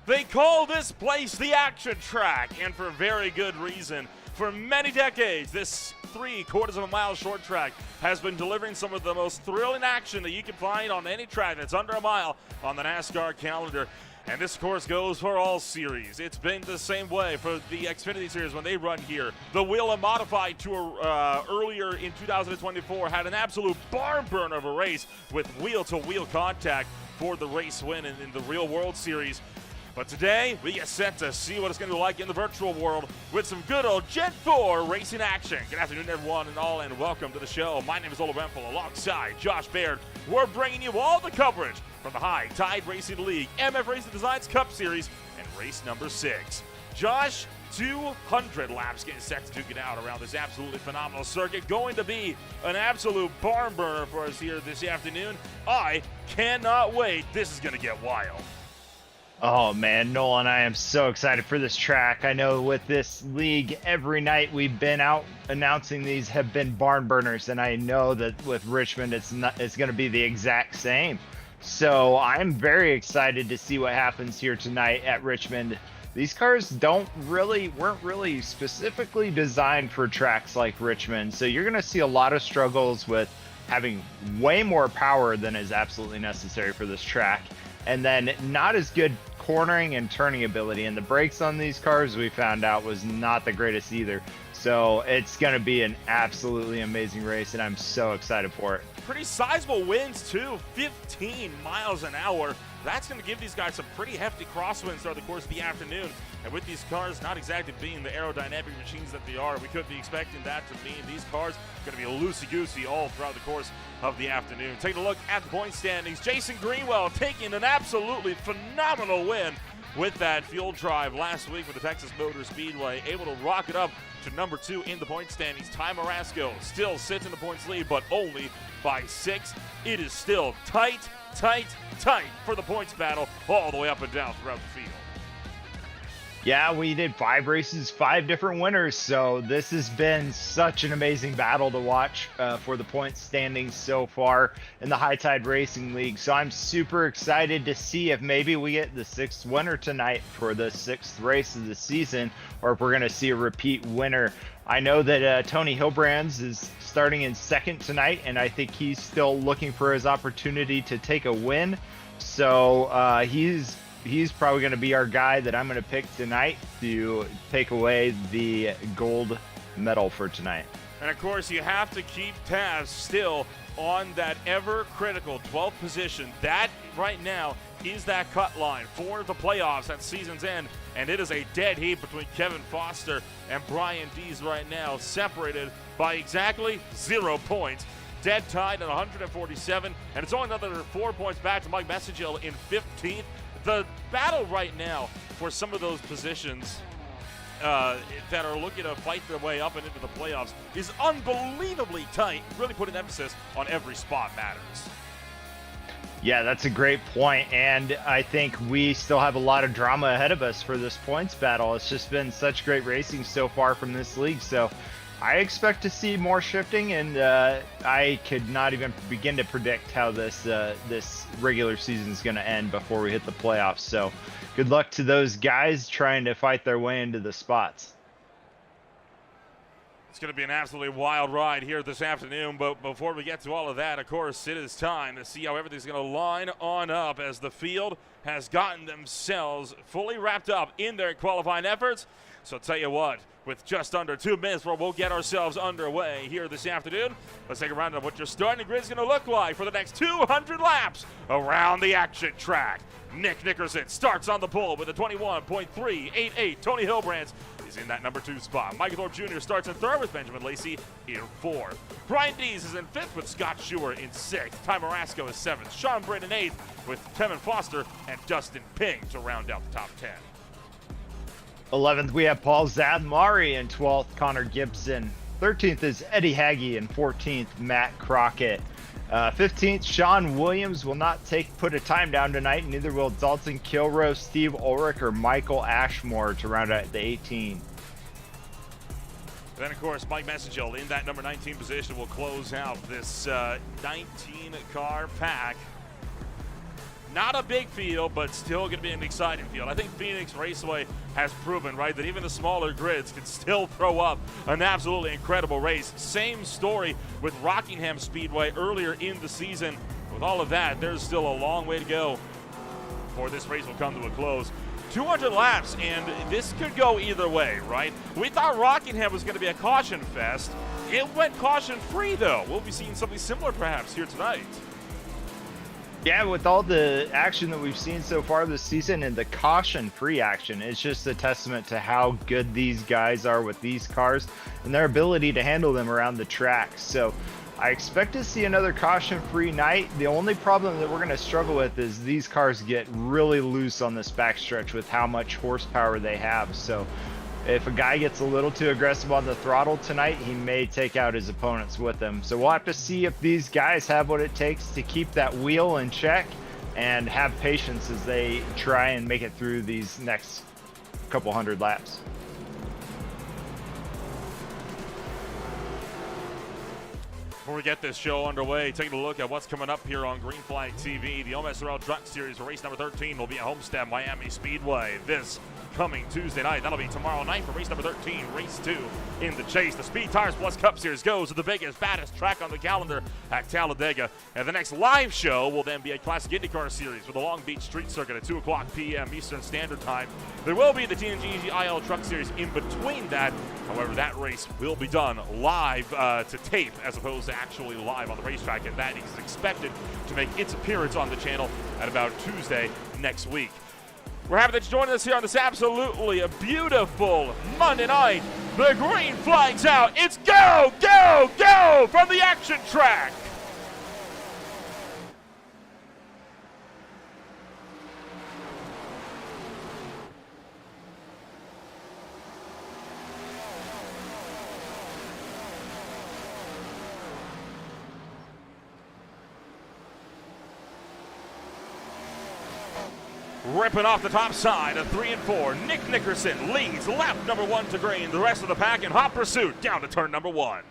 They call this place the action track, and for very good reason. For many decades, this 3/4 of a mile short track has been delivering some of the most thrilling action that you can find on any track that's under a mile on the NASCAR calendar. And this, of course, goes for all series. It's been the same way for the Xfinity Series when they run here. The Wheel Modified Tour earlier in 2024 had an absolute barn burner of a race with wheel-to-wheel contact for the race win in the Real World Series. But today, we get set to see what it's going to be like in the virtual world with some good old Gen 4 racing action. Good afternoon, everyone, and welcome to the show. My name is Ola Rempel, alongside Josh Baird. We're bringing you all the coverage from the High Tide Racing League, MF Racing Designs Cup Series, and race number 6. Josh, 200 laps getting set to duke it out around this absolutely phenomenal circuit. Going to be an absolute barn burner for us here this afternoon. I cannot wait. This is going to get wild. Oh man, Nolan, I am so excited for this track. I know with this league, every night we've been out announcing these have been barn burners, and I know that with Richmond, it's going to be the exact same. So I'm very excited to see what happens here tonight at Richmond. These cars weren't really specifically designed for tracks like Richmond, so you're going to see a lot of struggles with having way more power than is absolutely necessary for this track. And then not as good cornering and turning ability. And the brakes on these cars, we found out, was not the greatest either. So it's going to be an absolutely amazing race, and I'm so excited for it. Pretty sizable winds, too. 15 miles an hour That's going to give these guys some pretty hefty crosswinds throughout the course of the afternoon. And with these cars not exactly being the aerodynamic machines that they are, we could be expecting that to mean these cars are going to be loosey-goosey all throughout the course of the afternoon. Taking a look at the point standings, Jason Greenwell taking an absolutely phenomenal win with that fuel drive last week with the Texas Motor Speedway, able to rock it up to number 2 in the point standings. Ty Marasco still sits in the points lead, but only by 6. It is still tight for the points battle all the way up and down throughout the field. Yeah, we did 5 races, 5 different winners, so this has been such an amazing battle to watch for the point standings so far in the High Tide Racing League. So I'm super excited to see if maybe we get the 6th winner tonight for the 6th race of the season, or if we're going to see a repeat winner. I know that Tony Hilbrands is starting in 2nd tonight, and I think he's still looking for his opportunity to take a win. So he's probably going to be our guy that I'm going to pick tonight to take away the gold medal for tonight. And of course, you have to keep tabs still on that ever critical 12th position. That right now is that cut line for the playoffs at season's end. And it is a dead heat between Kevin Foster and Brian Dees right now, separated by exactly 0 points. Dead tied at 147, and it's only another 4 points back to Mike Messagill in 15th. The battle right now for some of those positions that are looking to fight their way up and into the playoffs is unbelievably tight, really putting emphasis on every spot matters. Yeah, that's a great point, and I think we still have a lot of drama ahead of us for this points battle. It's just been such great racing so far from this league, so I expect to see more shifting, and I could not even begin to predict how this regular season is going to end before we hit the playoffs. So good luck to those guys trying to fight their way into the spots. It's going to be an absolutely wild ride here this afternoon, but before we get to all of that, of course, it is time to see how everything's going to line on up as the field has gotten themselves fully wrapped up in their qualifying efforts. So I'll tell you what, with just under 2 minutes where we'll get ourselves underway here this afternoon, let's take a round of what your starting grid is going to look like for the next 200 laps around the action track. Nick Nickerson starts on the pole with a 21.388. Tony Hilbrands is in that number 2 spot. Michael Thorpe Jr. starts in 3rd with Benjamin Lacey in 4th. Brian Dees is in 5th with Scott Schuer in 6th. Ty Marasco is 7th. Sean Britt in 8th with Kevin Foster and Dustin Ping to round out the top 10. 11th, we have Paul Zadmari in 12th, Connor Gibson. 13th is Eddie Hagee, and 14th, Matt Crockett. 15th, Sean Williams will not put a time down tonight, neither will Dalton Kilroe, Steve Ulrich, or Michael Ashmore to round out the 18. Then, of course, Mike Messagill in that number 19 position will close out this 19-car pack. Not a big field, but still going to be an exciting field. I think Phoenix Raceway has proven, right, that even the smaller grids can still throw up an absolutely incredible race. Same story with Rockingham Speedway earlier in the season. With all of that, there's still a long way to go before this race will come to a close. 200 laps, and this could go either way, right? We thought Rockingham was going to be a caution fest. It went caution-free, though. We'll be seeing something similar, perhaps, here tonight. Yeah, with all the action that we've seen so far this season and the caution-free action, it's just a testament to how good these guys are with these cars and their ability to handle them around the track. So I expect to see another caution-free night. The only problem that we're going to struggle with is these cars get really loose on this backstretch with how much horsepower they have. So if a guy gets a little too aggressive on the throttle tonight, he may take out his opponents with him. So we'll have to see if these guys have what it takes to keep that wheel in check and have patience as they try and make it through these next couple hundred laps. Before we get this show underway, taking a look at what's coming up here on Green Flag TV. The OMSRL Truck Series race number 13 will be at Homestead Miami Speedway this coming Tuesday night. That'll be tomorrow night for race number 13, race 2 in the chase. The Speed Tires Plus Cup Series goes to the biggest, baddest track on the calendar at Talladega. And the next live show will then be a Classic IndyCar Series with the Long Beach Street Circuit at 2 o'clock p.m. Eastern Standard Time. There will be the TNG IL Truck Series in between that. However, that race will be done live to tape as opposed to actually live on the racetrack, and that is expected to make its appearance on the channel at about Tuesday next week. We're happy that you joined us here on this absolutely a beautiful Monday night. The green flag's out. It's go, go, go from the action track. Ripping off the top side of 3 and 4, Nick Nickerson leads lap number 1 to green. The rest of the pack in hot pursuit down to turn number 1.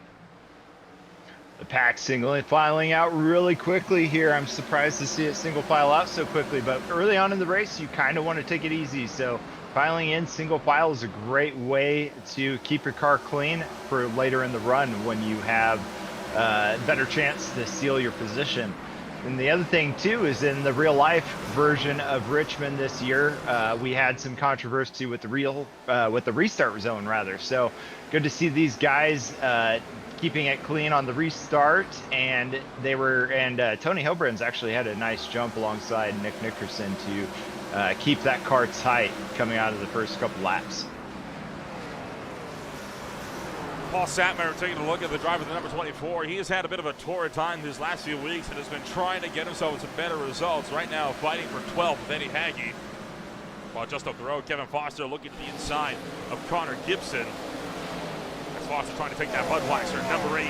The pack single filing out really quickly here. I'm surprised to see it single file out so quickly, but early on in the race, you kind of want to take it easy. So filing in single file is a great way to keep your car clean for later in the run when you have a better chance to seal your position. And the other thing too is in the real life version of Richmond this year, we had some controversy with the restart zone rather. So good to see these guys keeping it clean on the restart, and Tony Hilbrand's actually had a nice jump alongside Nick Nickerson to keep that car tight coming out of the first couple laps. Paul Satmar taking a look at the driver, the number 24. He has had a bit of a torrid time these last few weeks and has been trying to get himself some better results. Right now, fighting for 12th with Eddie Hagge. While just up the road, Kevin Foster looking to the inside of Connor Gibson. As Foster trying to take that Budweiser, number 8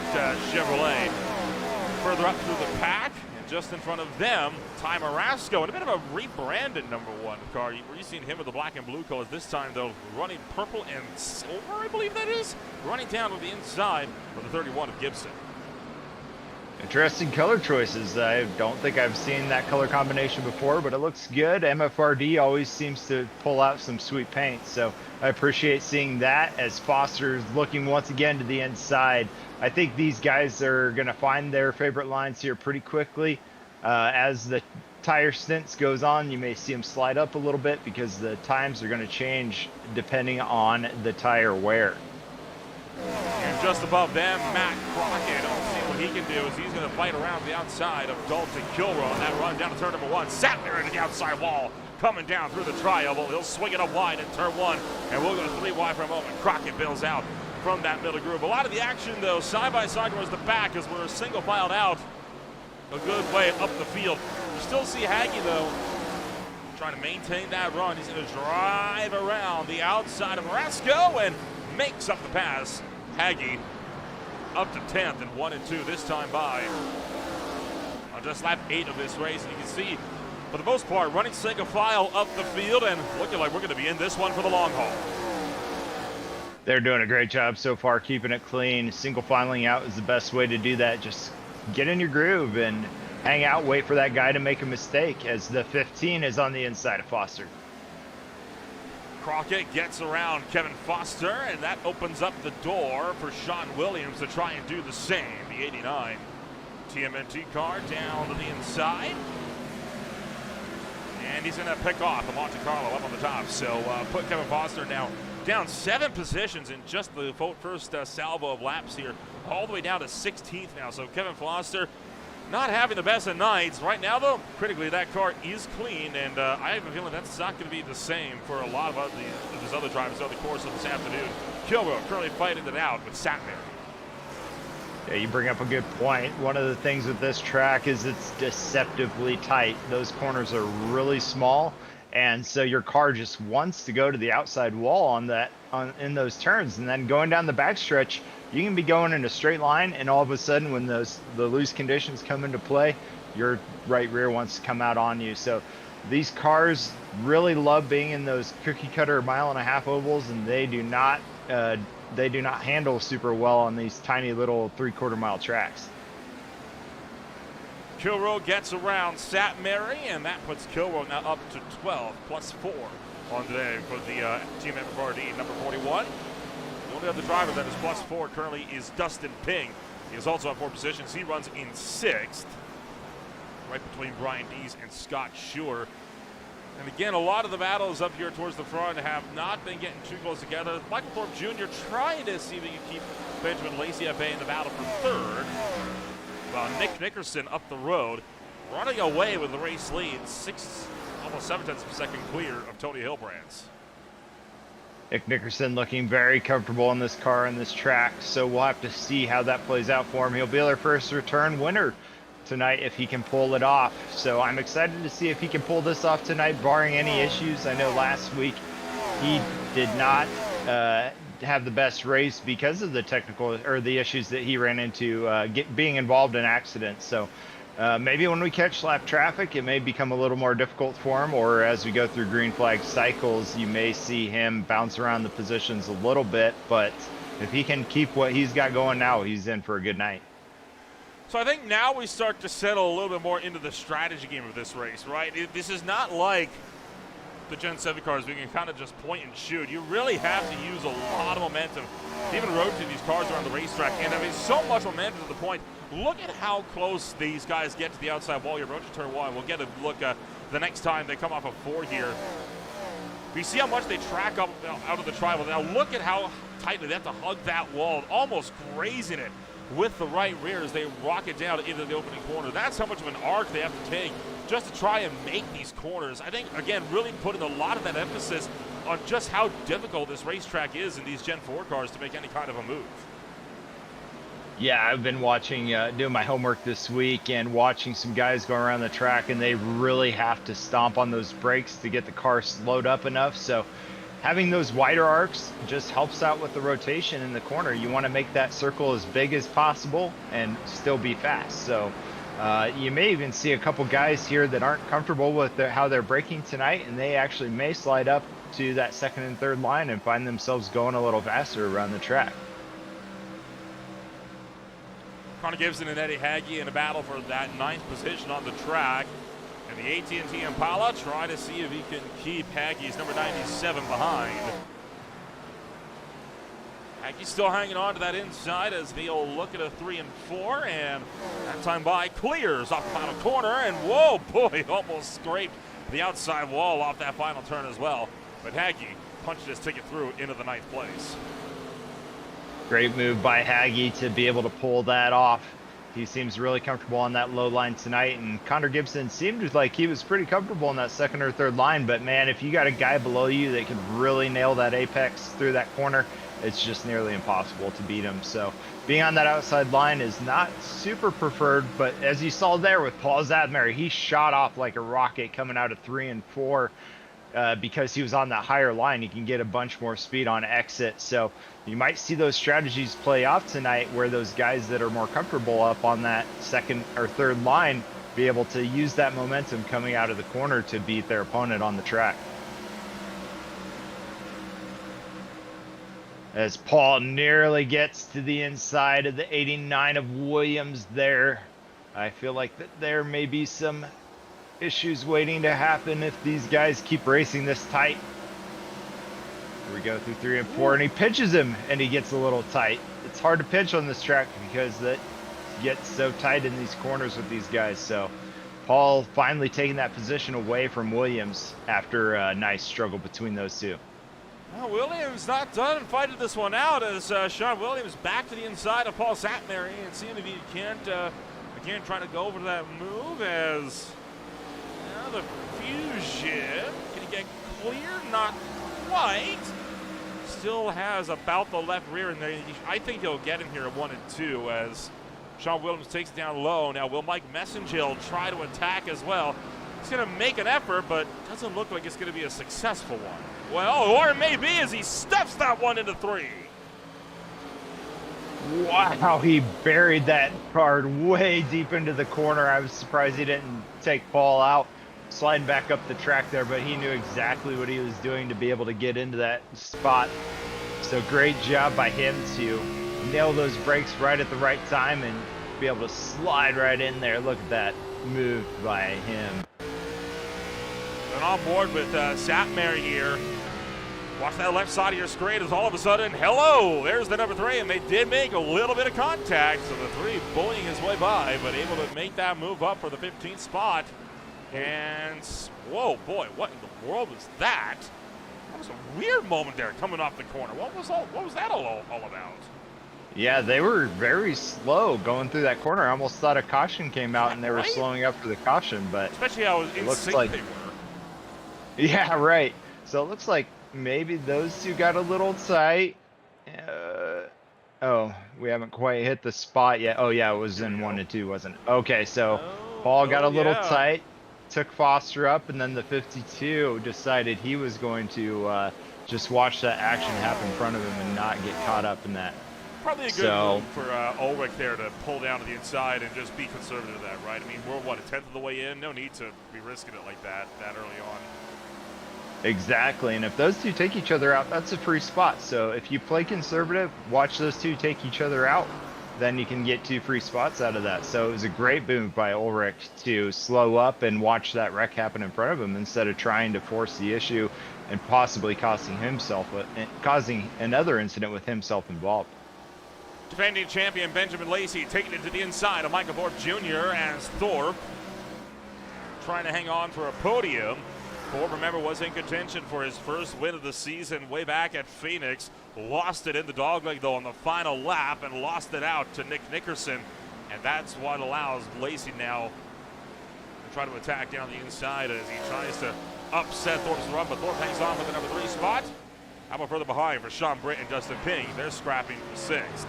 Chevrolet. Further up through the pack, and just in front of them, Ty Marasco, and a bit of a rebranded number 1 car. You've seen him with the black and blue colors. This time, though, running purple and silver, I believe that is. Running down to the inside of the 31 of Gibson. Interesting color choices. I don't think I've seen that color combination before, but it looks good. MFRD always seems to pull out some sweet paint, so I appreciate seeing that as Foster's looking once again to the inside. I think these guys are going to find their favorite lines here pretty quickly. As the tire stints goes on, you may see them slide up a little bit because the times are going to change depending on the tire wear. And just above them, Matt Crockett. Let's see what he can do as he's going to fight around the outside of Dalton Kilroy on that run down to turn number 1. Sat there into the outside wall, coming down through the tri-oval. He'll swing it up wide in turn 1, and we'll go 3 wide for a moment. Crockett bails out from that middle groove. A lot of the action, though, side by side towards the back as we're single filed out a good way up the field. You still see Hagge, though, trying to maintain that run. He's going to drive around the outside of Marasco and makes up the pass. Hagge up to 10th and 1 and 2 this time by on just lap 8 of this race. And you can see, for the most part, running single file up the field and looking like we're going to be in this one for the long haul. They're doing a great job so far keeping it clean. Single filing out is the best way to do that. Just get in your groove and hang out, wait for that guy to make a mistake as the 15 is on the inside of Foster. Crockett gets around Kevin Foster, and that opens up the door for Sean Williams to try and do the same. The 89 TMNT car down to the inside. And he's going to pick off the Monte Carlo up on the top. So put Kevin Foster now down 7 positions in just the first salvo of laps here, all the way down to 16th now. So Kevin Foster not having the best of nights. Right now, though, critically, that car is clean, and I have a feeling that's not going to be the same for a lot of his other drivers over the course of this afternoon. Kilroy currently fighting it out with Satmar. Yeah, you bring up a good point. One of the things with this track is it's deceptively tight. Those corners are really small, and so your car just wants to go to the outside wall in those turns, and then going down the backstretch, you can be going in a straight line, and all of a sudden when the loose conditions come into play, your right rear wants to come out on you. So these cars really love being in those cookie cutter 1.5 mile ovals, and they do not handle super well on these tiny little 3/4 mile tracks. Kilroe gets around Sat Mary, and that puts Kilroe now up to 12 plus 4 on today for the team FRD number 41. The only other driver that is plus 4 currently is Dustin Ping. He is also on 4 positions. He runs in 6th, right between Brian Dees and Scott Schuer. And again, a lot of the battles up here towards the front have not been getting too close together. Michael Thorpe Jr. trying to see if he can keep Benjamin Lacey at bay in the battle for 3rd. While Nick Nickerson up the road, running away with the race lead, almost 7/10 of a second clear of Tony Hilbrands. Nick Nickerson looking very comfortable in this car and this track, so we'll have to see how that plays out for him. He'll be their first return winner tonight if he can pull it off. So I'm excited to see if he can pull this off tonight, barring any issues. I know last week he did not have the best race because of the technical or the issues that he ran into being involved in accidents. So maybe when we catch lap traffic, it may become a little more difficult for him, or as we go through green flag cycles, you may see him bounce around the positions a little bit. But if he can keep what he's got going now, he's in for a good night. So I think now we start to settle a little bit more into the strategy game of this race, right? This is not like the Gen 7 cars. We can kind of just point and shoot. You really have to use a lot of momentum to even rotate these cars around the racetrack. And I mean, so much momentum to the point. Look at how close these guys get to the outside wall. You're approaching turn 1. We'll get a look the next time they come off of 4 here. We see how much they track up out of the tribal. Now look at how tightly they have to hug that wall, almost grazing it with the right rear as they rock it down into the opening corner. That's how much of an arc they have to take just to try and make these corners. I think, again, really putting a lot of that emphasis on just how difficult this racetrack is in these Gen 4 cars to make any kind of a move. Yeah, I've been watching, doing my homework this week and watching some guys go around the track, and they really have to stomp on those brakes to get the car slowed up enough. So having those wider arcs just helps out with the rotation in the corner. You want to make that circle as big as possible and still be fast. So you may even see a couple guys here that aren't comfortable with how they're braking tonight, and they actually may slide up to that 2nd and 3rd line and find themselves going a little faster around the track. Connor Gibson and Eddie Hagge in a battle for that 9th position on the track. And the AT&T Impala try to see if he can keep Hagge's number 97 behind. Hagge's still hanging on to that inside as they'll look at a 3 and 4, and that time by clears off the final corner, and whoa, boy, almost scraped the outside wall off that final turn as well. But Hagge punched his ticket through into the 9th place. Great move by Hagge to be able to pull that off. He seems really comfortable on that low line tonight, and Connor Gibson seemed like he was pretty comfortable on that 2nd or 3rd line, but man, if you got a guy below you that can really nail that apex through that corner, it's just nearly impossible to beat him. So being on that outside line is not super preferred, but as you saw there with Paul Zadmary, he shot off like a rocket coming out of 3 and 4. Because he was on that higher line, he can get a bunch more speed on exit. So you might see those strategies play off tonight, where those guys that are more comfortable up on that 2nd or 3rd line be able to use that momentum coming out of the corner to beat their opponent on the track. As Paul nearly gets to the inside of the 89 of Williams there, I feel like that there may be some issues waiting to happen if these guys keep racing this tight. Here we go through 3 and 4, and he pinches him, and he gets a little tight. It's hard to pinch on this track because that gets so tight in these corners with these guys. So Paul finally taking that position away from Williams after a nice struggle between those two. Well, Williams not done and fighting this one out as Sean Williams back to the inside of Paul Satmary and seeing if he can't, again, trying to go over to that move as the Fusion. Can he get clear? Not quite. Still has about the left rear in there. I think he'll get in here at 1 and 2 as Sean Williams takes it down low. Now, will Mike Messengill try to attack as well? He's going to make an effort, but doesn't look like it's going to be a successful one. Well, or it may be as he stuffs that one into 3. Wow, he buried that card way deep into the corner. I was surprised he didn't take Paul out. Sliding back up the track there, but he knew exactly what he was doing to be able to get into that spot. So great job by him to nail those brakes right at the right time and be able to slide right in there. Look at that move by him. And on board with Satmar here. Watch that left side of your screen as all of a sudden, hello, there's the number 3, and they did make a little bit of contact. So the 3 bullying his way by, but able to make that move up for the 15th spot. And, whoa, boy, what in the world was that? That was a weird moment there coming off the corner. What was that all about? Yeah, they were very slow going through that corner. I almost thought a caution came out and they were slowing up for the caution, but especially how in sync they were. Yeah, right. So it looks like maybe those two got a little tight. Oh, we haven't quite hit the spot yet. Oh yeah, it was in 1 and 2, wasn't it? Okay, so Paul got a little tight, took Foster up, and then the 52 decided he was going to just watch that action happen in front of him and not get caught up in that. Probably a good move for Ulrich there to pull down to the inside and just be conservative of that, right? I mean, we're, what, a 10th of the way in? No need to be risking it like that early on. Exactly, and if those two take each other out, that's a free spot. So if you play conservative, watch those two take each other out, then you can get 2 free spots out of that. So it was a great move by Ulrich to slow up and watch that wreck happen in front of him instead of trying to force the issue and possibly causing another incident with himself involved. Defending champion Benjamin Lacey taking it to the inside of Michael Thorpe Jr. as Thorpe trying to hang on for a podium. Thorpe, remember, was in contention for his first win of the season way back at Phoenix. Lost it in the dogleg, though, on the final lap and lost it out to Nick Nickerson. And that's what allows Lacey now to try to attack down the inside as he tries to upset Thorpe's run. But Thorpe hangs on with the number 3 spot. How about further behind for Sean Britt and Dustin Ping? They're scrapping for 6th.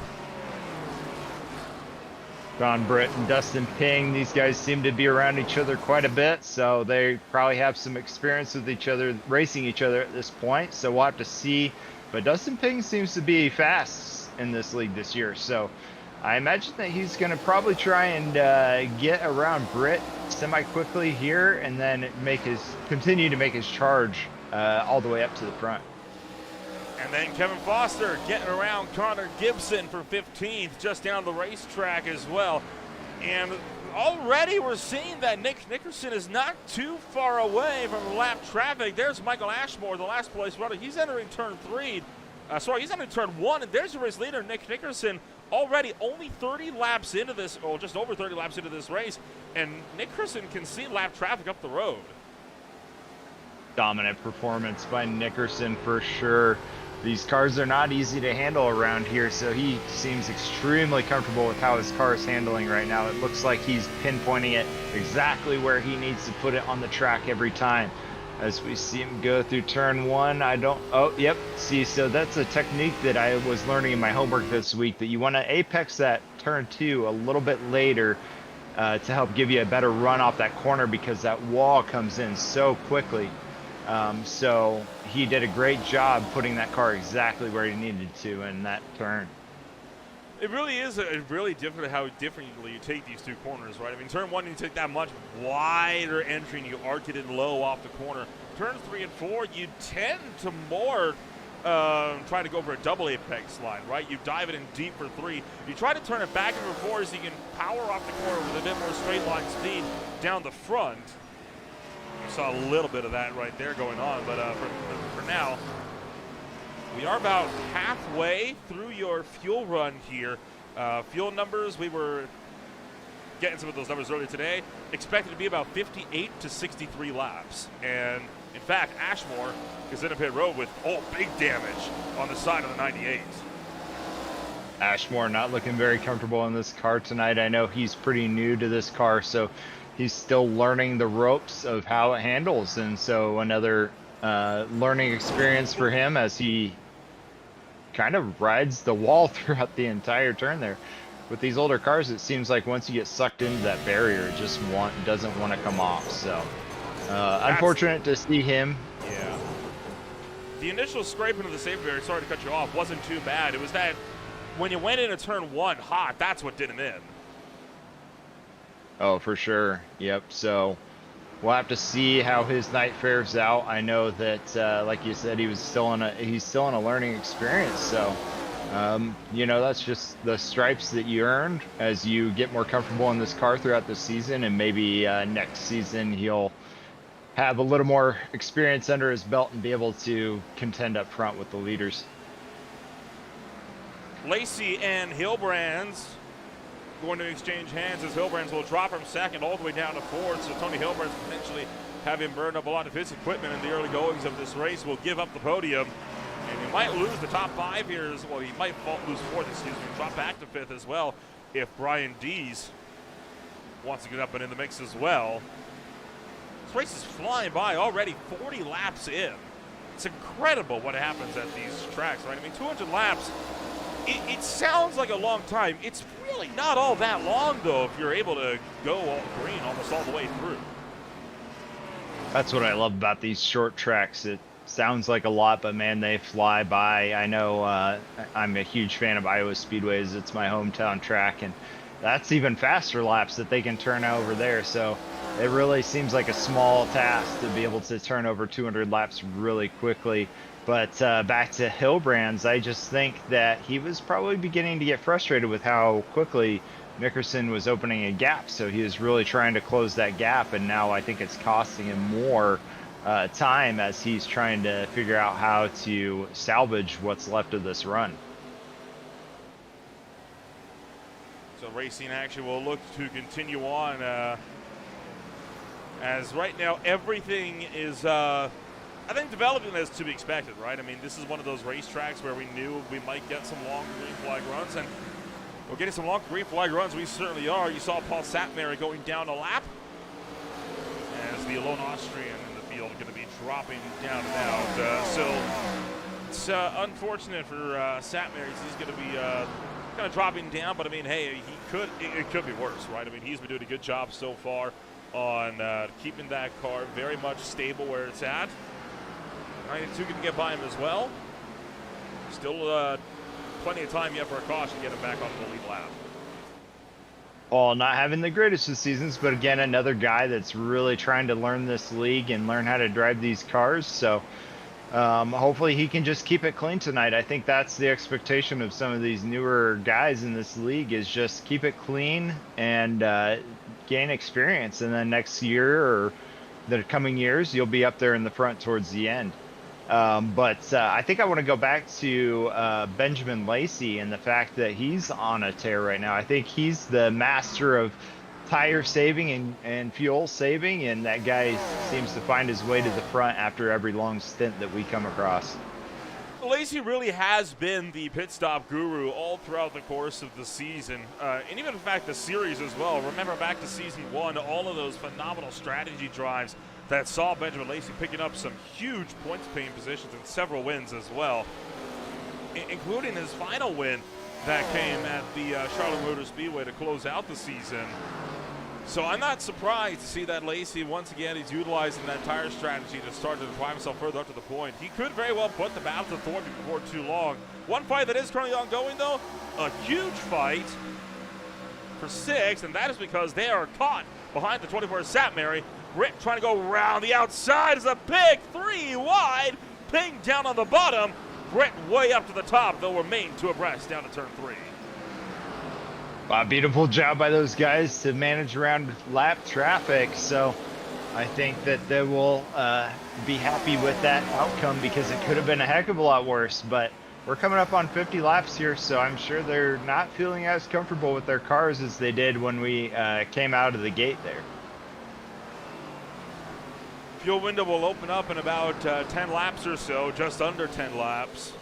Sean Britt and Dustin Ping, these guys seem to be around each other quite a bit, so they probably have some experience with each other, racing each other at this point, so we'll have to see. But Dustin Ping seems to be fast in this league this year, so I imagine that he's going to probably try and get around Britt semi-quickly here and then continue to make his charge all the way up to the front. And then Kevin Foster getting around Connor Gibson for 15th, just down the racetrack as well. And already we're seeing that Nick Nickerson is not too far away from the lap traffic. There's Michael Ashmore, the last place runner. He's entering turn 3. He's entering turn 1, and there's your race leader, Nick Nickerson, already only 30 laps into this, or just over 30 laps into this race. And Nickerson can see lap traffic up the road. Dominant performance by Nickerson for sure. These cars are not easy to handle around here, so he seems extremely comfortable with how his car is handling right now. It looks like he's pinpointing it exactly where he needs to put it on the track every time. As we see him go through turn 1, see, so that's a technique that I was learning in my homework this week, that you want to apex that turn 2 a little bit later to help give you a better run off that corner, because that wall comes in so quickly. So he did a great job putting that car exactly where he needed to in that turn. It really is really different how differently you take these 2 corners, right? I mean, turn 1, you take that much wider entry and you arc it in low off the corner. Turns 3 and 4, you tend to more try to go for a double apex line, right? You dive it in deep for 3. You try to turn it back in for 4 so you can power off the corner with a bit more straight line speed down the front. You saw a little bit of that right there going on, but for now, we are about halfway through your fuel run here. Fuel numbers, we were getting some of those numbers earlier today. Expected to be about 58 to 63 laps. And in fact, Ashmore is in a pit road with big damage on the side of the 98. Ashmore not looking very comfortable in this car tonight. I know he's pretty new to this car, so he's still learning the ropes of how it handles, and so another learning experience for him as he kind of rides the wall throughout the entire turn there. With these older cars, it seems like once you get sucked into that barrier, it just doesn't want to come off. So unfortunate to see him. Yeah. The initial scraping of the safety barrier, sorry to cut you off, wasn't too bad. It was that when you went into turn 1 hot, that's what did him in. Oh, for sure. Yep. So we'll have to see how his night fares out. I know that, like you said, he's still in a learning experience. So You know, that's just the stripes that you earned as you get more comfortable in this car throughout the season, and maybe next season he'll have a little more experience under his belt and be able to contend up front with the leaders. Lacey and Hilbrands going to exchange hands as Hilbrands will drop from second all the way down to fourth. So Tony Hilbrands potentially having burned up a lot of his equipment in the early goings of this race will give up the podium. And he might lose the top 5 here as well. He might lose fourth, excuse me, drop back to fifth as well if Brian Dees wants to get up and in the mix as well. This race is flying by already 40 laps in. It's incredible what happens at these tracks, right? I mean, 200 laps, it sounds like a long time. It's really not all that long, though, if you're able to go all green almost all the way through. That's what I love about these short tracks. It sounds like a lot, but man, they fly by. I know I'm a huge fan of Iowa Speedways. It's my hometown track, and that's even faster laps that they can turn over there. So it really seems like a small task to be able to turn over 200 laps really quickly. But back to Hilbrands, I just think that he was probably beginning to get frustrated with how quickly Nickerson was opening a gap. So he was really trying to close that gap, and now I think it's costing him more time as he's trying to figure out how to salvage what's left of this run. So racing action will look to continue on as right now everything is I think development is to be expected, right? I mean, this is one of those racetracks where we knew we might get some long green flag runs, and we're getting some long green flag runs. We certainly are. You saw Paul Satmary going down a lap as the lone Austrian in the field going to be dropping down and out. So it's unfortunate for Satmary. He's going to be kind of dropping down, but I mean, hey, it could be worse, right? I mean, he's been doing a good job so far on keeping that car very much stable where it's at. 92 can get by him as well. Still plenty of time yet for a caution to get him back on the lead lap. Well, not having the greatest of seasons, but again, another guy that's really trying to learn this league and learn how to drive these cars. So hopefully he can just keep it clean tonight. I think that's the expectation of some of these newer guys in this league, is just keep it clean and gain experience. And then next year or the coming years, you'll be up there in the front towards the end. But I think I want to go back to Benjamin Lacey and the fact that he's on a tear right now. I think he's the master of tire saving and fuel saving, and that guy seems to find his way to the front after every long stint that we come across. Lacey really has been the pit stop guru all throughout the course of the season, and even in fact the series as well. Remember back to season 1, all of those phenomenal strategy drives that saw Benjamin Lacey picking up some huge points paying positions and several wins as well, including his final win that came at the Charlotte Motor Speedway to close out the season. So I'm not surprised to see that Lacey, once again, he's utilizing that tire strategy to start to drive himself further up to the point. He could very well put the battle to Thornton before too long. One fight that is currently ongoing, though, a huge fight for 6th, and that is because they are caught behind the 24 Satmary. Rick trying to go around the outside is a big 3 wide, ping down on the bottom. Brett way up to the top, they'll remain 2 abreast down to turn 3. Beautiful job by those guys to manage around lap traffic. So I think that they will be happy with that outcome, because it could have been a heck of a lot worse. But we're coming up on 50 laps here, so I'm sure they're not feeling as comfortable with their cars as they did when we came out of the gate there. Fuel window will open up in about 10 laps or so, just under 10 laps.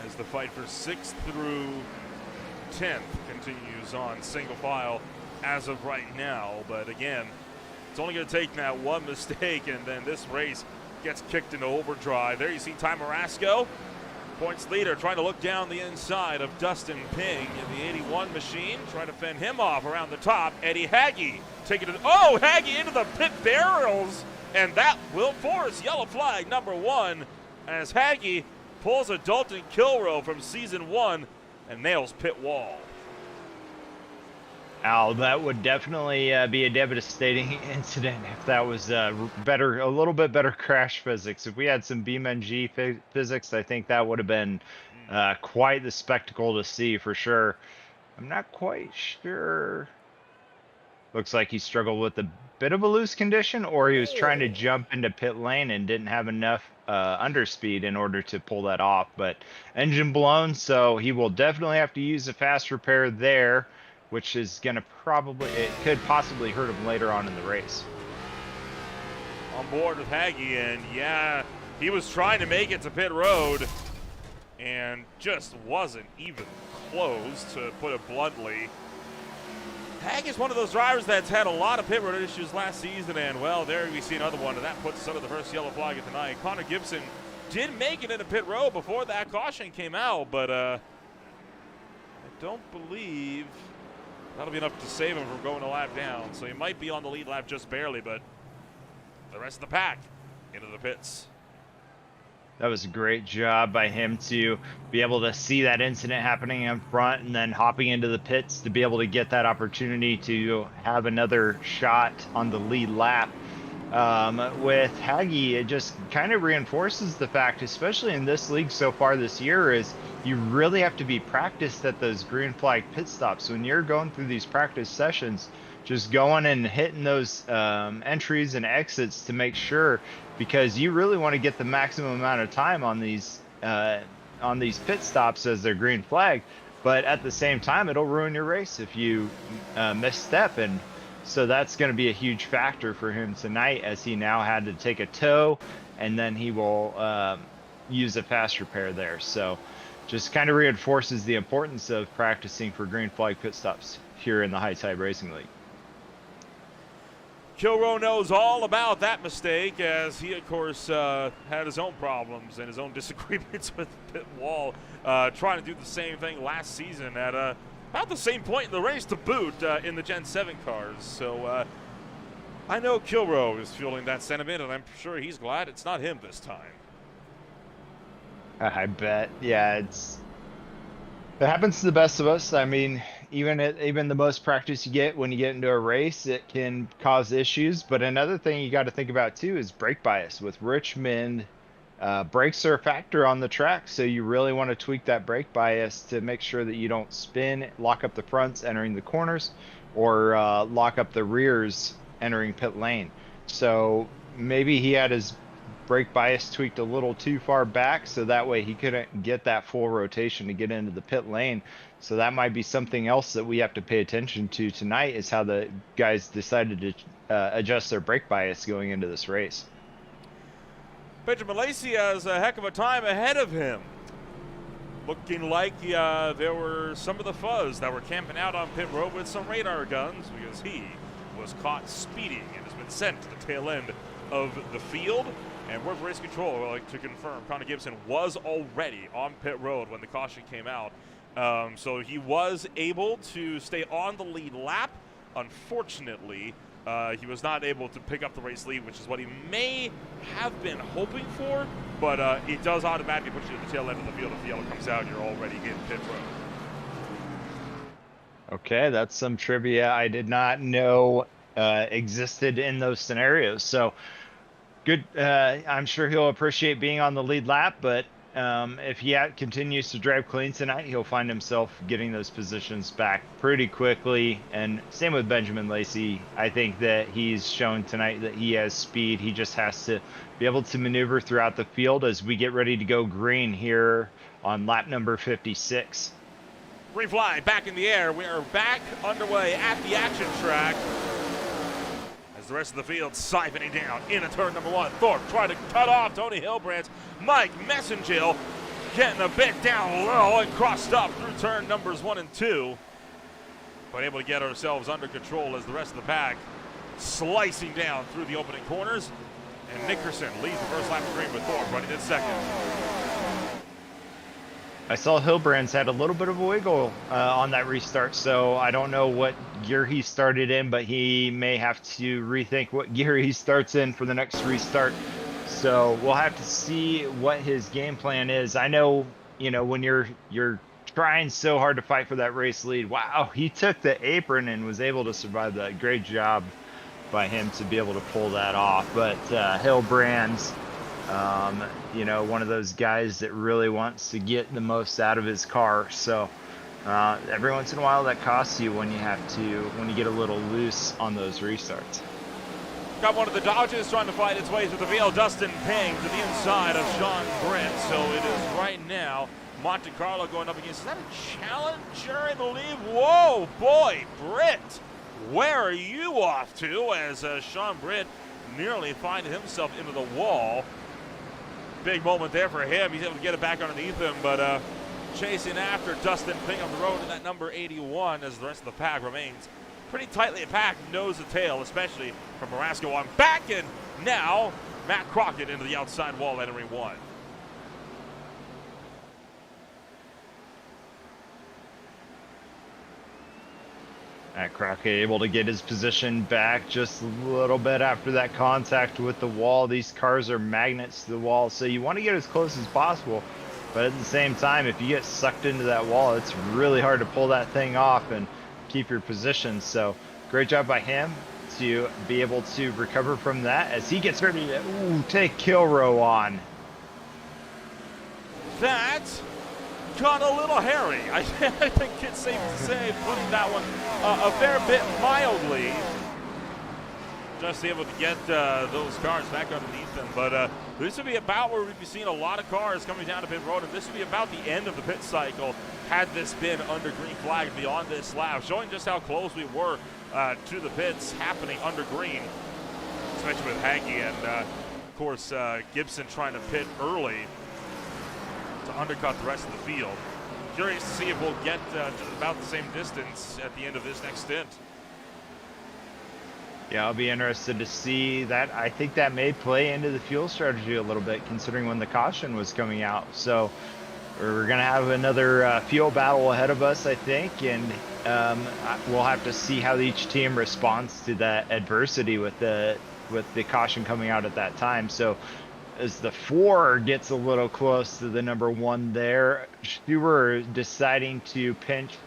As the fight for 6th through 10th continues on single file as of right now. But again, it's only going to take that one mistake, and then this race gets kicked into overdrive. There you see Ty Marasco, points leader, trying to look down the inside of Dustin Ping in the 81 machine, trying to fend him off around the top. Eddie Hagge taking it. Oh, Hagge into the pit barrels, and that will force yellow flag number 1 as Hagge pulls a Dalton Kilrow from season 1 and nails pit wall. Al, that would definitely be a devastating incident if that was better, a little bit better crash physics. If we had some BeamNG physics, I think that would have been quite the spectacle to see for sure. I'm not quite sure. Looks like he struggled with a bit of a loose condition, or he was trying to jump into pit lane and didn't have enough underspeed in order to pull that off. But engine blown, so he will definitely have to use a fast repair there, which is going to it could possibly hurt him later on in the race. On board with Haggy, and yeah, he was trying to make it to pit road and just wasn't even close, to put it bluntly. Hag is one of those drivers that's had a lot of pit road issues last season, and well, there we see another one, and that puts us under the first yellow flag of the night. Connor Gibson did make it into pit road before that caution came out, but I don't believe that'll be enough to save him from going a lap down. So he might be on the lead lap just barely, but the rest of the pack into the pits. That was a great job by him to be able to see that incident happening in front and then hopping into the pits to be able to get that opportunity to have another shot on the lead lap. With Haggy, it just kind of reinforces the fact, especially in this league so far this year, is you really have to be practiced at those green flag pit stops. When you're going through these practice sessions, just going and hitting those entries and exits to make sure, because you really want to get the maximum amount of time on these pit stops as they're green flag, but at the same time it'll ruin your race if you misstep. And so that's going to be a huge factor for him tonight, as he now had to take a tow, and then he will use a fast repair there. So just kind of reinforces the importance of practicing for green flag pit stops here in the High Tide Racing League. Kilroe knows all about that mistake, as he, of course, had his own problems and his own disagreements with the pit wall, trying to do the same thing last season at about the same point in the race to boot in the Gen 7 cars. So I know Kilroe is feeling that sentiment, and I'm sure he's glad it's not him this time. I bet. Yeah, it happens to the best of us. I mean, even the most practice you get when you get into a race, it can cause issues. But another thing you got to think about too is brake bias. With Richmond, brakes are a factor on the track, so you really want to tweak that brake bias to make sure that you don't spin, lock up the fronts entering the corners, or lock up the rears entering pit lane. So maybe he had his brake bias tweaked a little too far back, so that way he couldn't get that full rotation to get into the pit lane. So that might be something else that we have to pay attention to tonight, is how the guys decided to adjust their brake bias going into this race. Benjamin Lacey has a heck of a time ahead of him. Looking like there were some of the fuzz that were camping out on pit road with some radar guns, because he was caught speeding and has been sent to the tail end of the field. And Worth Race Control would like to confirm Connor Gibson was already on pit road when the caution came out. So he was able to stay on the lead lap. Unfortunately, he was not able to pick up the race lead, which is what he may have been hoping for. But it does automatically put you at the tail end of the field. If the yellow comes out, you're already in pit road. Okay, that's some trivia I did not know existed in those scenarios. So good. I'm sure he'll appreciate being on the lead lap, but if he continues to drive clean tonight, he'll find himself getting those positions back pretty quickly. And same with Benjamin Lacey. I think that he's shown tonight that he has speed. He just has to be able to maneuver throughout the field as we get ready to go green here on lap number 56. Green flag back in the air. We are back underway at the action track. The rest of the field siphoning down into turn number one. Thorpe trying to cut off Tony Hilbrandt's Mike Messengill, getting a bit down low and crossed up through turn numbers 1 and 2. But able to get ourselves under control as the rest of the pack slicing down through the opening corners. And Nickerson leads the first lap of green with Thorpe running in second. I saw Hilbrandt's had a little bit of a wiggle on that restart, so I don't know what gear he started in, but he may have to rethink what gear he starts in for the next restart. So we'll have to see what his game plan is. I know, when you're trying so hard to fight for that race lead. Wow, he took the apron and was able to survive that. Great job by him to be able to pull that off. But Hillbrand's, you know, one of those guys that really wants to get the most out of his car. So every once in a while that costs you when you get a little loose on those restarts. Got one of the Dodgers trying to fight its way through the field. Dustin Ping to the inside of Sean Britt. So it is right now Monte Carlo going up against, is that a challenger, I believe? Whoa, boy, Britt, where are you off to? As Sean Britt nearly finding himself into the wall. Big moment there for him. He's able to get it back underneath him, but chasing after Dustin Ping on the road in that number 81 as the rest of the pack remains pretty tightly packed, nose to tail, especially from Marasco on back, and now Matt Crockett into the outside wall entering one. Matt Crockett able to get his position back just a little bit after that contact with the wall. These cars are magnets to the wall, so you want to get as close as possible, but at the same time, if you get sucked into that wall, it's really hard to pull that thing off and keep your position. So great job by him to be able to recover from that as he gets ready to take kill row on. That got a little hairy. I think it's safe to say, putting that one a fair bit mildly. Just able to get those cars back underneath them. But this would be about where we'd be seeing a lot of cars coming down to pit road, and this would be about the end of the pit cycle had this been under green flag beyond this lap, showing just how close we were to the pits happening under green, especially with Hankey and, of course, Gibson trying to pit early to undercut the rest of the field. Curious to see if we'll get about the same distance at the end of this next stint. Yeah, I'll be interested to see that. I think that may play into the fuel strategy a little bit, considering when the caution was coming out. So we're going to have another fuel battle ahead of us, I think, and we'll have to see how each team responds to that adversity with the caution coming out at that time. So as the 4 gets a little close to the number 1 there, Stuber deciding to pinch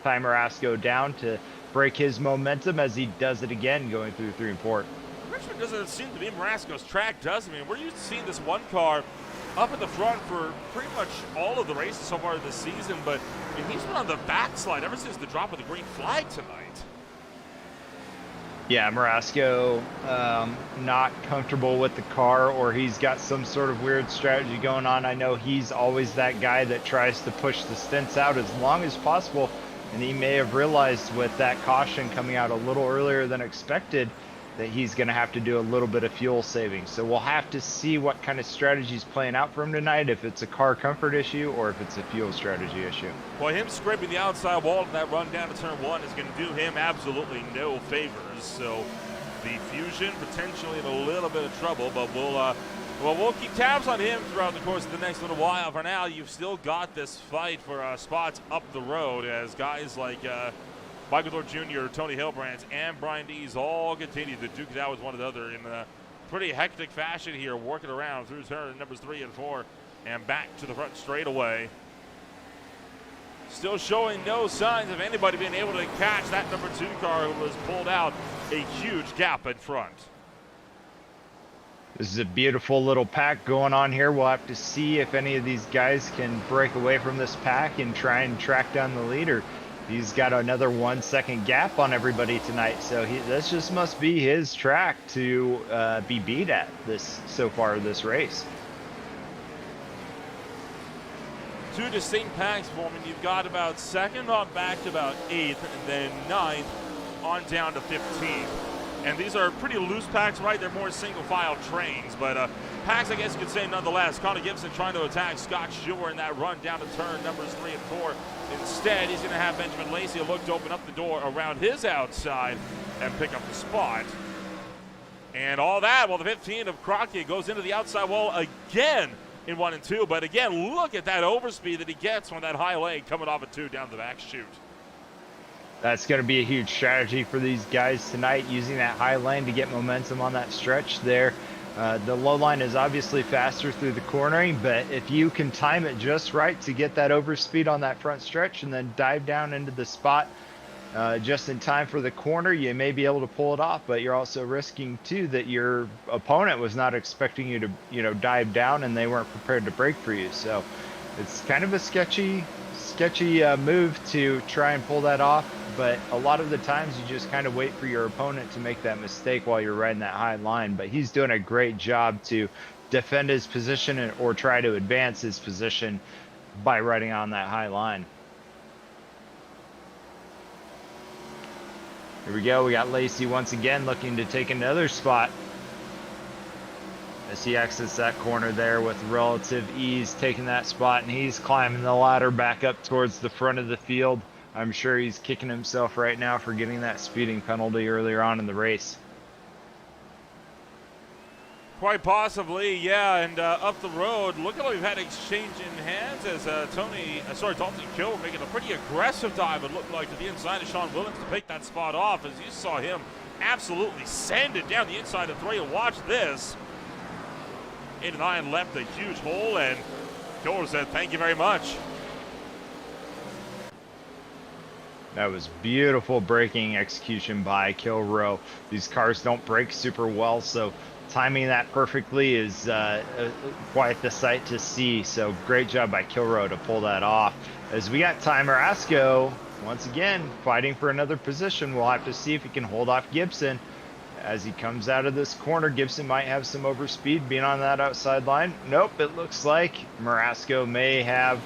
Ty Marasco down to break his momentum as he does it again going through 3 and 4. Richmond doesn't seem to be Marasco's track, does it? I mean, we're used to seeing this one car up at the front for pretty much all of the races so far this season, but I mean, he's been on the backslide ever since the drop of the green flag tonight. Yeah, Marasco not comfortable with the car, or he's got some sort of weird strategy going on. I know he's always that guy that tries to push the stints out as long as possible, and he may have realized with that caution coming out a little earlier than expected that he's going to have to do a little bit of fuel saving. So we'll have to see what kind of strategy is playing out for him tonight, if it's a car comfort issue or if it's a fuel strategy issue. Well, him scraping the outside wall in that run down to turn 1 is going to do him absolutely no favors. So the Fusion potentially in a little bit of trouble, but we'll keep tabs on him throughout the course of the next little while. For now, you've still got this fight for spots up the road as guys like Michael Thorpe Jr., Tony Hillbrand, and Brian Dees all continue to duke it out with one another in a pretty hectic fashion here, working around through turn numbers 3 and 4 and back to the front straightaway. Still showing no signs of anybody being able to catch that number 2 car who was pulled out a huge gap in front. This is a beautiful little pack going on here. We'll have to see if any of these guys can break away from this pack and try and track down the leader. He's got another 1 second gap on everybody tonight, so this just must be his track to be beat at this so far this race. 2 distinct packs forming. You've got about 2nd on back to about 8th, and then 9th on down to 15th. And these are pretty loose packs, right? They're more single file trains, but packs, I guess you could say, nonetheless. Connor Gibson trying to attack Scott Stewart in that run down to turn numbers 3 and 4. Instead, he's going to have Benjamin Lacey look to open up the door around his outside and pick up the spot. And all that while the 15 of Crockett goes into the outside wall again in 1 and 2. But again, look at that overspeed that he gets on that high leg coming off a 2 down the back chute. That's going to be a huge strategy for these guys tonight, using that high lane to get momentum on that stretch there. The low line is obviously faster through the cornering, but if you can time it just right to get that overspeed on that front stretch and then dive down into the spot just in time for the corner, you may be able to pull it off, but you're also risking too that your opponent was not expecting you to, dive down and they weren't prepared to brake for you. So it's kind of a sketchy move to try and pull that off. But a lot of the times you just kind of wait for your opponent to make that mistake while you're riding that high line. But he's doing a great job to defend his position or try to advance his position by riding on that high line. Here we go. We got Lacey once again looking to take another spot as he exits that corner there with relative ease, taking that spot, and he's climbing the ladder back up towards the front of the field. I'm sure he's kicking himself right now for getting that speeding penalty earlier on in the race. Quite possibly, yeah, and up the road, look at what we've had exchange in hands as Dalton Kill making a pretty aggressive dive, it looked like, to the inside of Sean Williams to pick that spot off, as you saw him absolutely send it down the inside of 3. And watch this. 8 and 9 left a huge hole, and Kill said, thank you very much. That was beautiful braking execution by Kilroe. These cars don't brake super well, so timing that perfectly is quite the sight to see. So great job by Kilroe to pull that off. As we got Ty Marasco once again fighting for another position. We'll have to see if he can hold off Gibson as he comes out of this corner. Gibson might have some overspeed being on that outside line. Nope, it looks like Marasco may have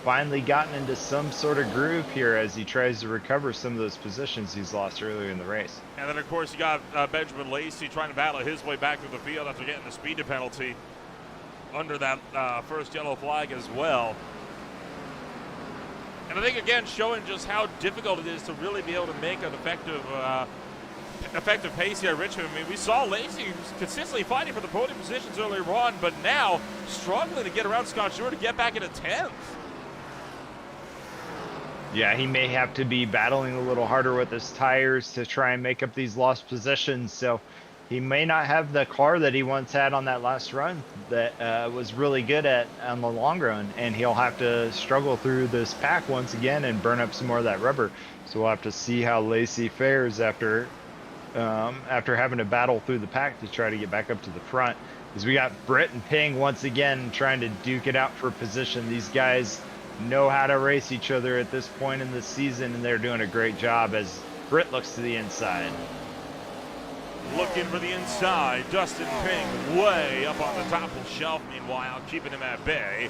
finally gotten into some sort of groove here as he tries to recover some of those positions he's lost earlier in the race. And then, of course, you got Benjamin Lacey trying to battle his way back through the field after getting the speeding penalty under that first yellow flag as well. And I think, again, showing just how difficult it is to really be able to make an effective pace here at Richmond. I mean, we saw Lacey consistently fighting for the podium positions earlier on, but now struggling to get around Scott Stewart to get back into 10th. Yeah, he may have to be battling a little harder with his tires to try and make up these lost positions. So he may not have the car that he once had on that last run that was really good on the long run. And he'll have to struggle through this pack once again and burn up some more of that rubber. So we'll have to see how Lacey fares after having to battle through the pack to try to get back up to the front. As we got Britt and Ping once again trying to duke it out for position. These guys know how to race each other at this point in the season, and they're doing a great job as Britt looks to the inside. Looking for the inside, Dustin Ping way up on the top of the shelf, meanwhile, keeping him at bay.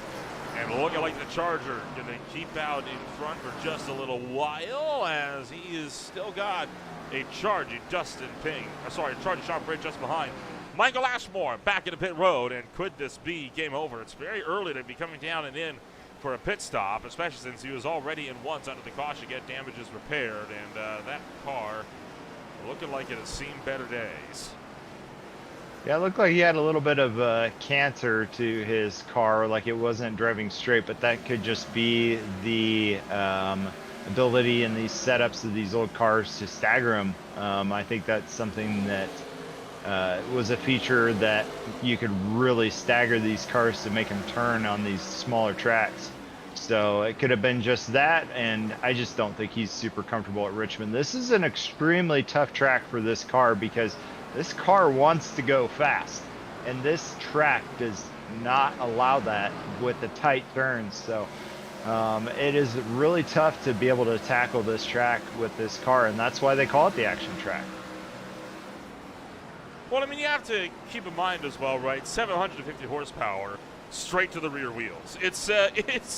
And looking like the Charger going to keep out in front for just a little while, as he has still got a charging Dustin Ping, charging Sean Britt just behind. Michael Ashmore back in the pit road, and could this be game over? It's very early to be coming down and in for a pit stop, especially since he was already in once under the caution, get damages repaired, and that car looking like it has seen better days. Yeah, it looked like he had a little bit of canter to his car, like it wasn't driving straight, but that could just be the ability in these setups of these old cars to stagger them. I think that's something that was a feature that you could really stagger these cars to make them turn on these smaller tracks. So it could have been just that, and I just don't think he's super comfortable at Richmond. This is an extremely tough track for this car because this car wants to go fast, and this track does not allow that with the tight turns. So it is really tough to be able to tackle this track with this car, and that's why they call it the action track. Well, I mean, you have to keep in mind as well, right? 750 horsepower straight to the rear wheels. It's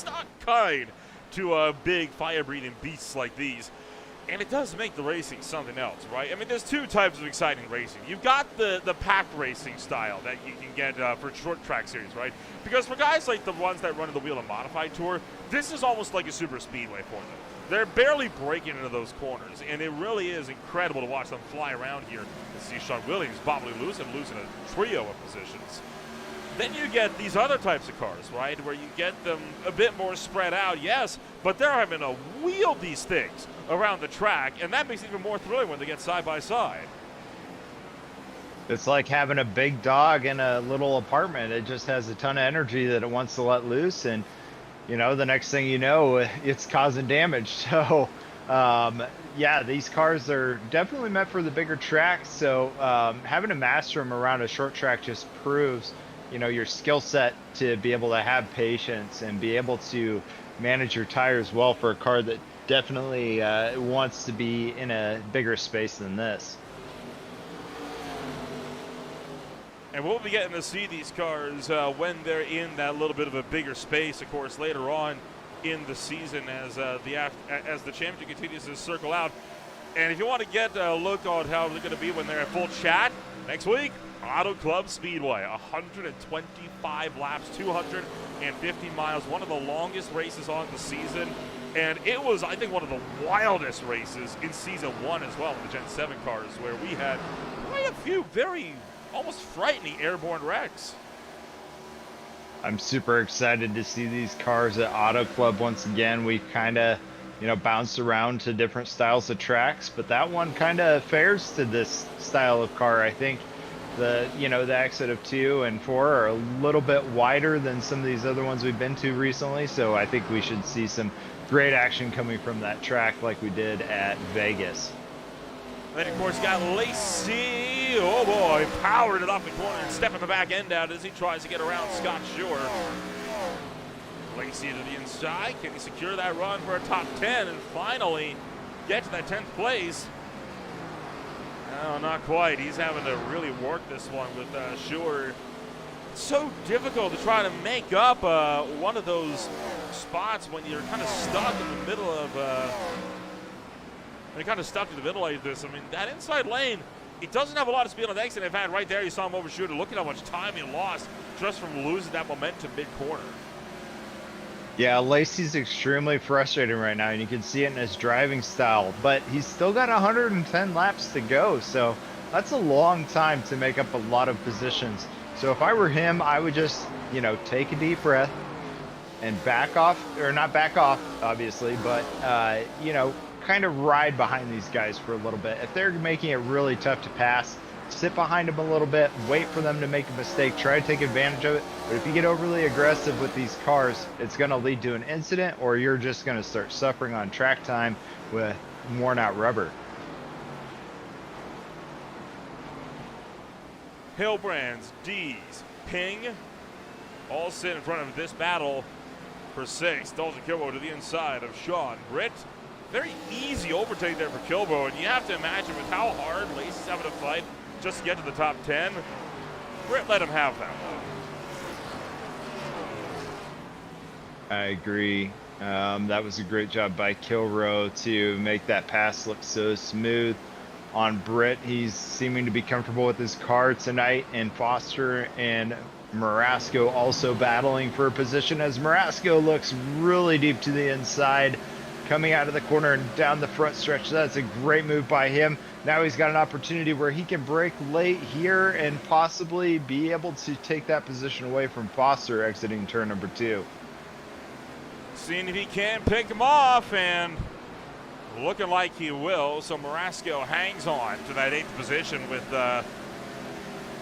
not kind to big fire-breathing beasts like these. And it does make the racing something else, right? I mean, there's two types of exciting racing. You've got the pack racing style that you can get for short track series, right? Because for guys like the ones that run in the Wheel and Modified Tour, this is almost like a super speedway for them. They're barely breaking into those corners, and it really is incredible to watch them fly around here and see Sean Williams bobbling loose and losing a trio of positions. Then you get these other types of cars, right, where you get them a bit more spread out, yes, but they're having to wheel these things around the track, and that makes it even more thrilling when they get side by side. It's like having a big dog in a little apartment. It just has a ton of energy that it wants to let loose, and the next thing you know, it's causing damage. So, yeah, these cars are definitely meant for the bigger tracks. So, having to master them around a short track just proves, your skill set to be able to have patience and be able to manage your tires well for a car that definitely wants to be in a bigger space than this. And we'll be getting to see these cars when they're in that little bit of a bigger space, of course, later on in the season as the championship continues to circle out. And if you want to get a look on how they're going to be when they're at full chat next week, Auto Club Speedway, 125 laps, 250 miles, one of the longest races on the season. And it was, I think, one of the wildest races in Season 1 as well, in the Gen 7 cars, where we had quite a few very almost frightening airborne wrecks. I'm super excited to see these cars at Auto Club once again. We've kind of, bounced around to different styles of tracks, but that one kind of fares to this style of car. I think the exit of 2 and 4 are a little bit wider than some of these other ones we've been to recently, so I think we should see some great action coming from that track like we did at Vegas. Then, of course, got Lacey. Oh, boy, powered it off the corner and stepping the back end out as he tries to get around Scott Shore. Lacey to the inside. Can he secure that run for a top 10 and finally get to that 10th place? No, not quite. He's having to really work this one with Shore. It's so difficult to try to make up one of those spots when you're kind of stuck in the middle of like this. I mean, that inside lane, it doesn't have a lot of speed on the exit. In fact, right there, you saw him overshoot it. Look at how much time he lost just from losing that momentum mid-corner. Yeah, Lacey's extremely frustrating right now, and you can see it in his driving style, but he's still got 110 laps to go, so that's a long time to make up a lot of positions. So if I were him, I would just, take a deep breath and back off, or not back off, obviously, but, kind of ride behind these guys for a little bit. If they're making it really tough to pass, sit behind them a little bit, wait for them to make a mistake, try to take advantage of it. But if you get overly aggressive with these cars, it's going to lead to an incident, or you're just going to start suffering on track time with worn out rubber. Hillbrands, D's, Ping, all sit in front of this battle for 6th. Dalton Kilbo to the inside of Sean Britt. Very easy overtake there for Kilbo, and you have to imagine with how hard Lacey's having to fight just to get to the top 10, Britt let him have that one. I agree. That was a great job by Kilrow to make that pass look so smooth. On Britt, he's seeming to be comfortable with his car tonight, and Foster and Marasco also battling for a position as Marasco looks really deep to the inside, coming out of the corner and down the front stretch. That's a great move by him. Now he's got an opportunity where he can break late here and possibly be able to take that position away from Foster exiting turn number 2. Seeing if he can pick him off, and looking like he will. So Marasco hangs on to that 8th position with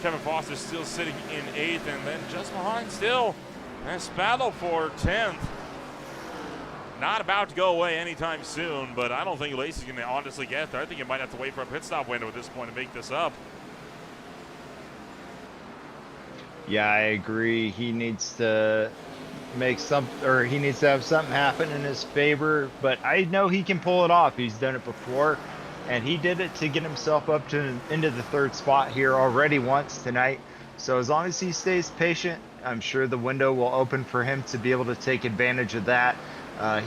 Kevin Foster still sitting in 8th, and then just behind still this battle for 10th. Not about to go away anytime soon, but I don't think Lacey's going to honestly get there. I think you might have to wait for a pit stop window at this point to make this up. Yeah, I agree. He needs to he needs to have something happen in his favor, but I know he can pull it off. He's done it before, and he did it to get himself up into the 3rd spot here already once tonight. So as long as he stays patient, I'm sure the window will open for him to be able to take advantage of that.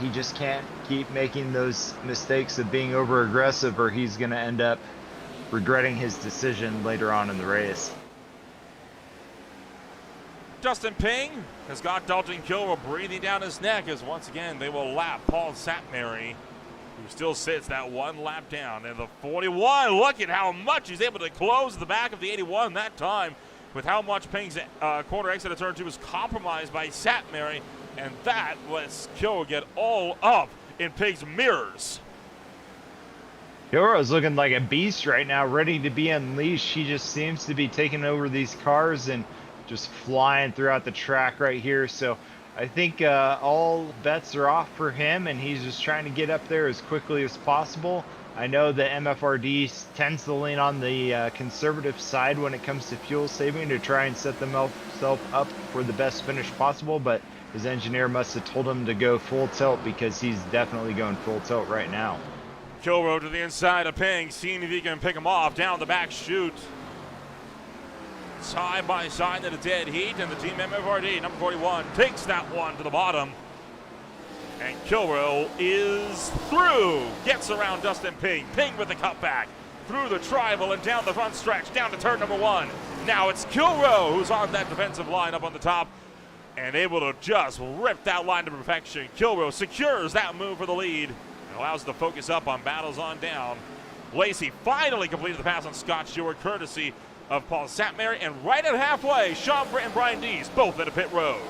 He just can't keep making those mistakes of being over aggressive, or he's going to end up regretting his decision later on in the race. Justin Ping has got Dalton Kilrow breathing down his neck as once again they will lap Paul Satmary, who still sits that one lap down. And the 41, look at how much he's able to close the back of the 81 that time, with how much Ping's corner exit of turn 2 was compromised by Satmary, and that lets Kilrow get all up in Ping's mirrors. Yoro's looking like a beast right now, ready to be unleashed. He just seems to be taking over these cars and just flying throughout the track right here. So I think all bets are off for him, and he's just trying to get up there as quickly as possible. I know that MFRD tends to lean on the conservative side when it comes to fuel saving to try and set themselves up for the best finish possible, but his engineer must have told him to go full tilt because he's definitely going full tilt right now. Kilroe to the inside of Ping, seeing if he can pick him off down the back chute. Side by side in a dead heat, and the team MFRD, number 41, takes that one to the bottom. And Kilroe is through. Gets around Dustin Ping. Ping with the cutback. Through the tribal and down the front stretch, down to turn number 1. Now it's Kilroe who's on that defensive line up on the top and able to just rip that line to perfection. Kilroe secures that move for the lead. Allows to focus up on battles on down. Lacey finally completed the pass on Scott Stewart, courtesy of Paul Satmary. And right at halfway, Sean Britt and Brian Dees, both at a pit road.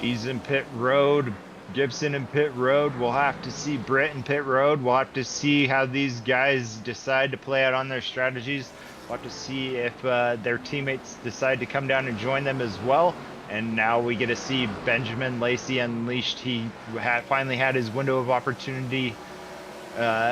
He's in pit road. Gibson in pit road. We'll have to see Britt in pit road. We'll have to see how these guys decide to play out on their strategies. We'll have to see if their teammates decide to come down and join them as well. And now we get to see Benjamin Lacey unleashed. He finally had his window of opportunity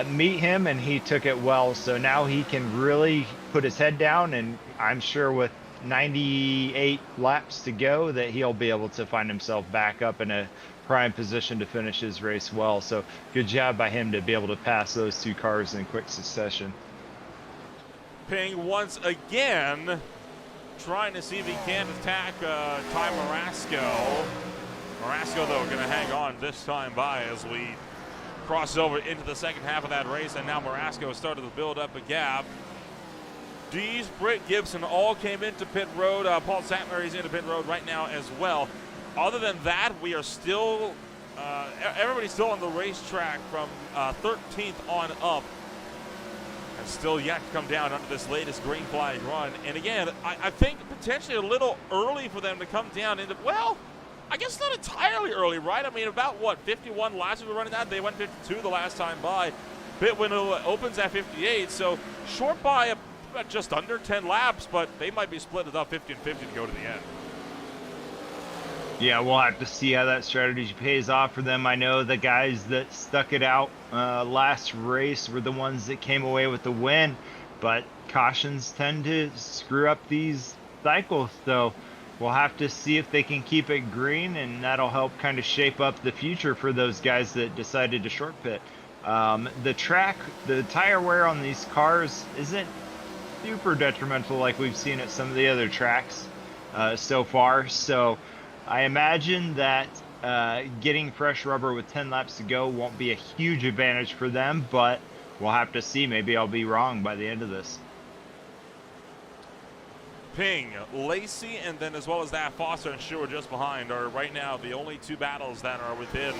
meet him, and he took it well. So now he can really put his head down, and I'm sure with 98 laps to go that he'll be able to find himself back up in a prime position to finish his race well. So good job by him to be able to pass those two cars in quick succession. Ping once again trying to see if he can attack Ty Marasco. Marasco, though, going to hang on this time by as we cross over into the second half of that race, and now Marasco started to build up a gap. Dees, Britt, Gibson all came into pit road. Paul Satmary's into pit road right now as well. Other than that, we are still, everybody's still on the racetrack from 13th on up. And still yet to come down under this latest green flag run. And again, I think potentially a little early for them to come down into, well, I guess not entirely early, right? I mean, about what, 51 laps we were running that? They went 52 the last time by. Pit window opens at 58, so short by just under 10 laps, but they might be split it up 50 and 50 to go to the end. Yeah, we'll have to see how that strategy pays off for them. I know the guys that stuck it out last race were the ones that came away with the win, but cautions tend to screw up these cycles, so we'll have to see if they can keep it green, and that'll help kind of shape up the future for those guys that decided to short pit. The tire wear on these cars isn't super detrimental like we've seen at some of the other tracks so far, so I imagine that getting fresh rubber with 10 laps to go won't be a huge advantage for them, but we'll have to see. Maybe I'll be wrong by the end of this. Ping, Lacey, and then as well as that, Foster and Stewart just behind are right now the only two battles that are within,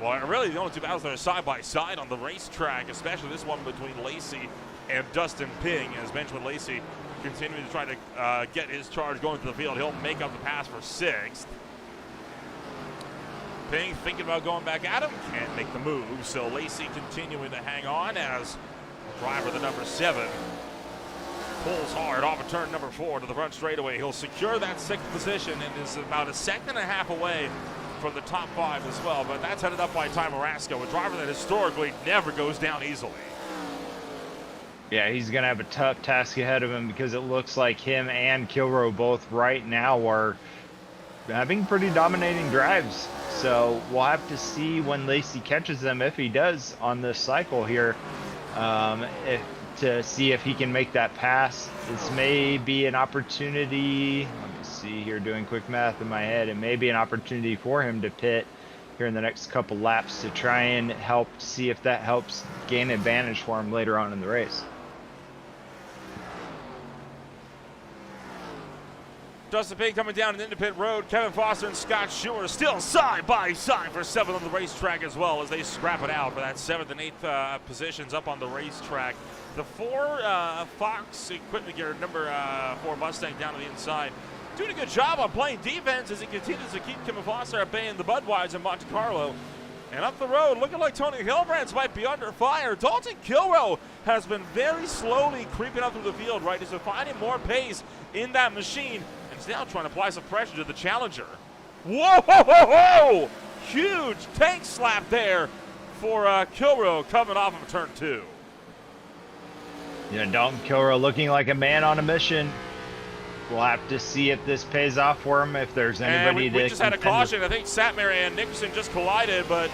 well, really the only two battles that are side by side on the racetrack, especially this one between Lacey and Dustin Ping, as Benjamin Lacey continuing to try to get his charge going to the field. He'll make up the pass for 6th. Ping thinking about going back at him, can't make the move, so Lacey continuing to hang on as driver, the number 7, pulls hard off of turn number 4 to the front straightaway. He'll secure that 6th position and is about a second and a half away from the top 5 as well, but that's headed up by Ty Marasco, a driver that historically never goes down easily. Yeah, he's going to have a tough task ahead of him because it looks like him and Kilroe both right now are having pretty dominating drives. So we'll have to see when Lacey catches them, if he does, on this cycle here, to see if he can make that pass. This may be an opportunity. Let me see here, doing quick math in my head. It may be an opportunity for him to pit here in the next couple laps to try and help see if that helps gain advantage for him later on in the race. Dustin Ping coming down and into pit road. Kevin Foster and Scott Stewart still side by side for 7th on the racetrack as well as they scrap it out for that 7th and 8th positions up on the racetrack. The 4 Fox equipment gear, number 4 Mustang down to the inside, doing a good job on playing defense as he continues to keep Kevin Foster at bay in the Budweiser in Monte Carlo. And up the road, looking like Tony Hillbrands might be under fire. Dalton Kilrow has been very slowly creeping up through the field, right? He's been finding more pace in that machine, and he's now trying to apply some pressure to the challenger. Whoa, whoa, whoa, whoa! Huge tank slap there for Kilrow coming off of turn 2. Yeah, Dalton Kilrow looking like a man on a mission. We'll have to see if this pays off for him, if there's anybody and we just had a caution. I think Satmar and Nickerson just collided, but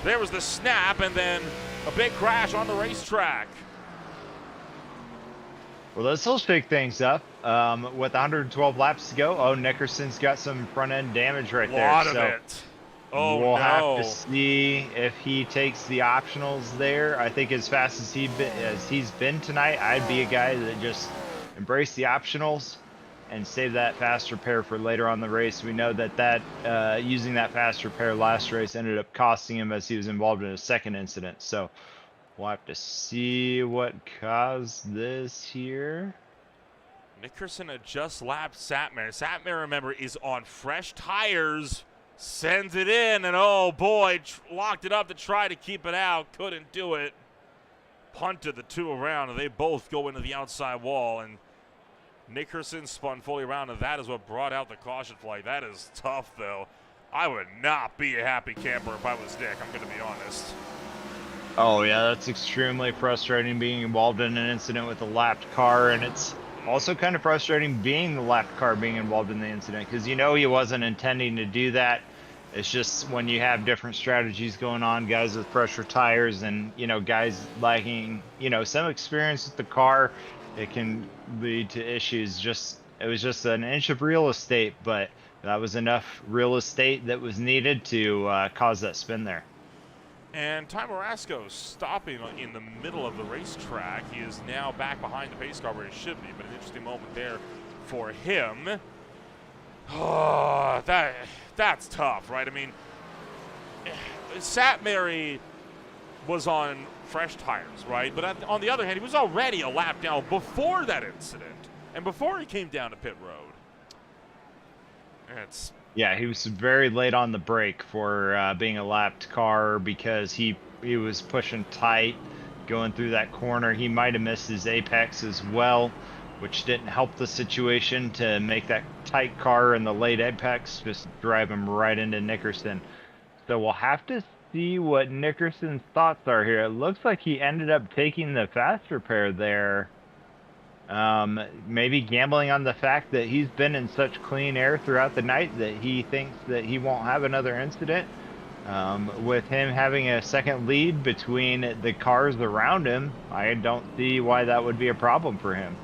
there was the snap and then a big crash on the racetrack. Well, this will shake things up. With 112 laps to go, oh, Nickerson's got some front-end damage right there. A lot of it. Oh, we'll no. have to see if he takes the optionals there. I think as fast as he's been tonight, I'd be a guy that just embrace the optionals and save that fast repair for later on the race. We know that using that fast repair last race ended up costing him as he was involved in a second incident. So we'll have to see what caused this here. Nickerson had just lapped Satmar. Satmar, remember, is on fresh tires. Sends it in, and oh boy, locked it up to try to keep it out. Couldn't do it. Punted the two around, and they both go into the outside wall. And Nickerson spun fully around, and that is what brought out the caution flag. That is tough, though. I would not be a happy camper if I was Nick, I'm going to be honest. Oh, yeah, that's extremely frustrating being involved in an incident with a lapped car, and it's also kind of frustrating being the lapped car being involved in the incident, because you know he wasn't intending to do that. It's just when you have different strategies going on, guys with pressure tires and, you know, guys lacking, you know, some experience with the car, it can lead to issues. It was just an inch of real estate, but that was enough real estate that was needed to cause that spin there. And Ty Marasco stopping in the middle of the racetrack. He is now back behind the pace car where he should be, but an interesting moment there for him. Oh, that's tough, right? I mean, Satmar was on fresh tires, right? But on the other hand, he was already a lap down before that incident and before he came down to pit road. Yeah, he was very late on the brake for being a lapped car because he was pushing tight going through that corner. He might have missed his apex as well, which didn't help the situation to make that tight car in the late apex just drive him right into Nickerson. So we'll have to see what Nickerson's thoughts are here. It looks like he ended up taking the fast repair there. Maybe gambling on the fact that he's been in such clean air throughout the night that he thinks that he won't have another incident. With him having a second lead between the cars around him, I don't see why that would be a problem for him.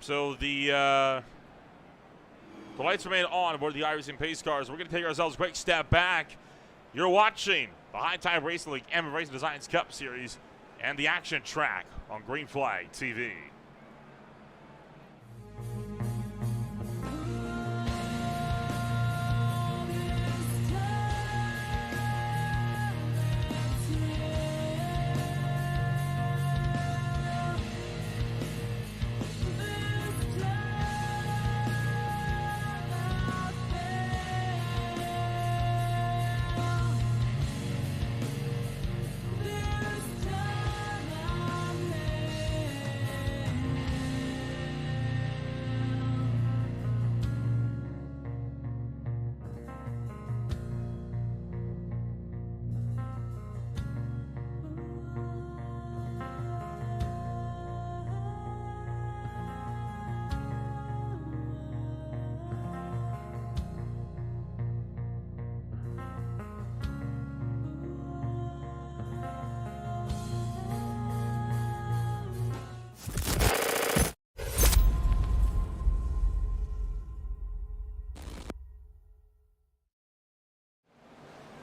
So the lights remain on aboard the iRacing pace cars. We're going to take ourselves a quick step back. You're watching the High Tide Racing League and Racing Designs Cup Series and the action track on Green Flag TV.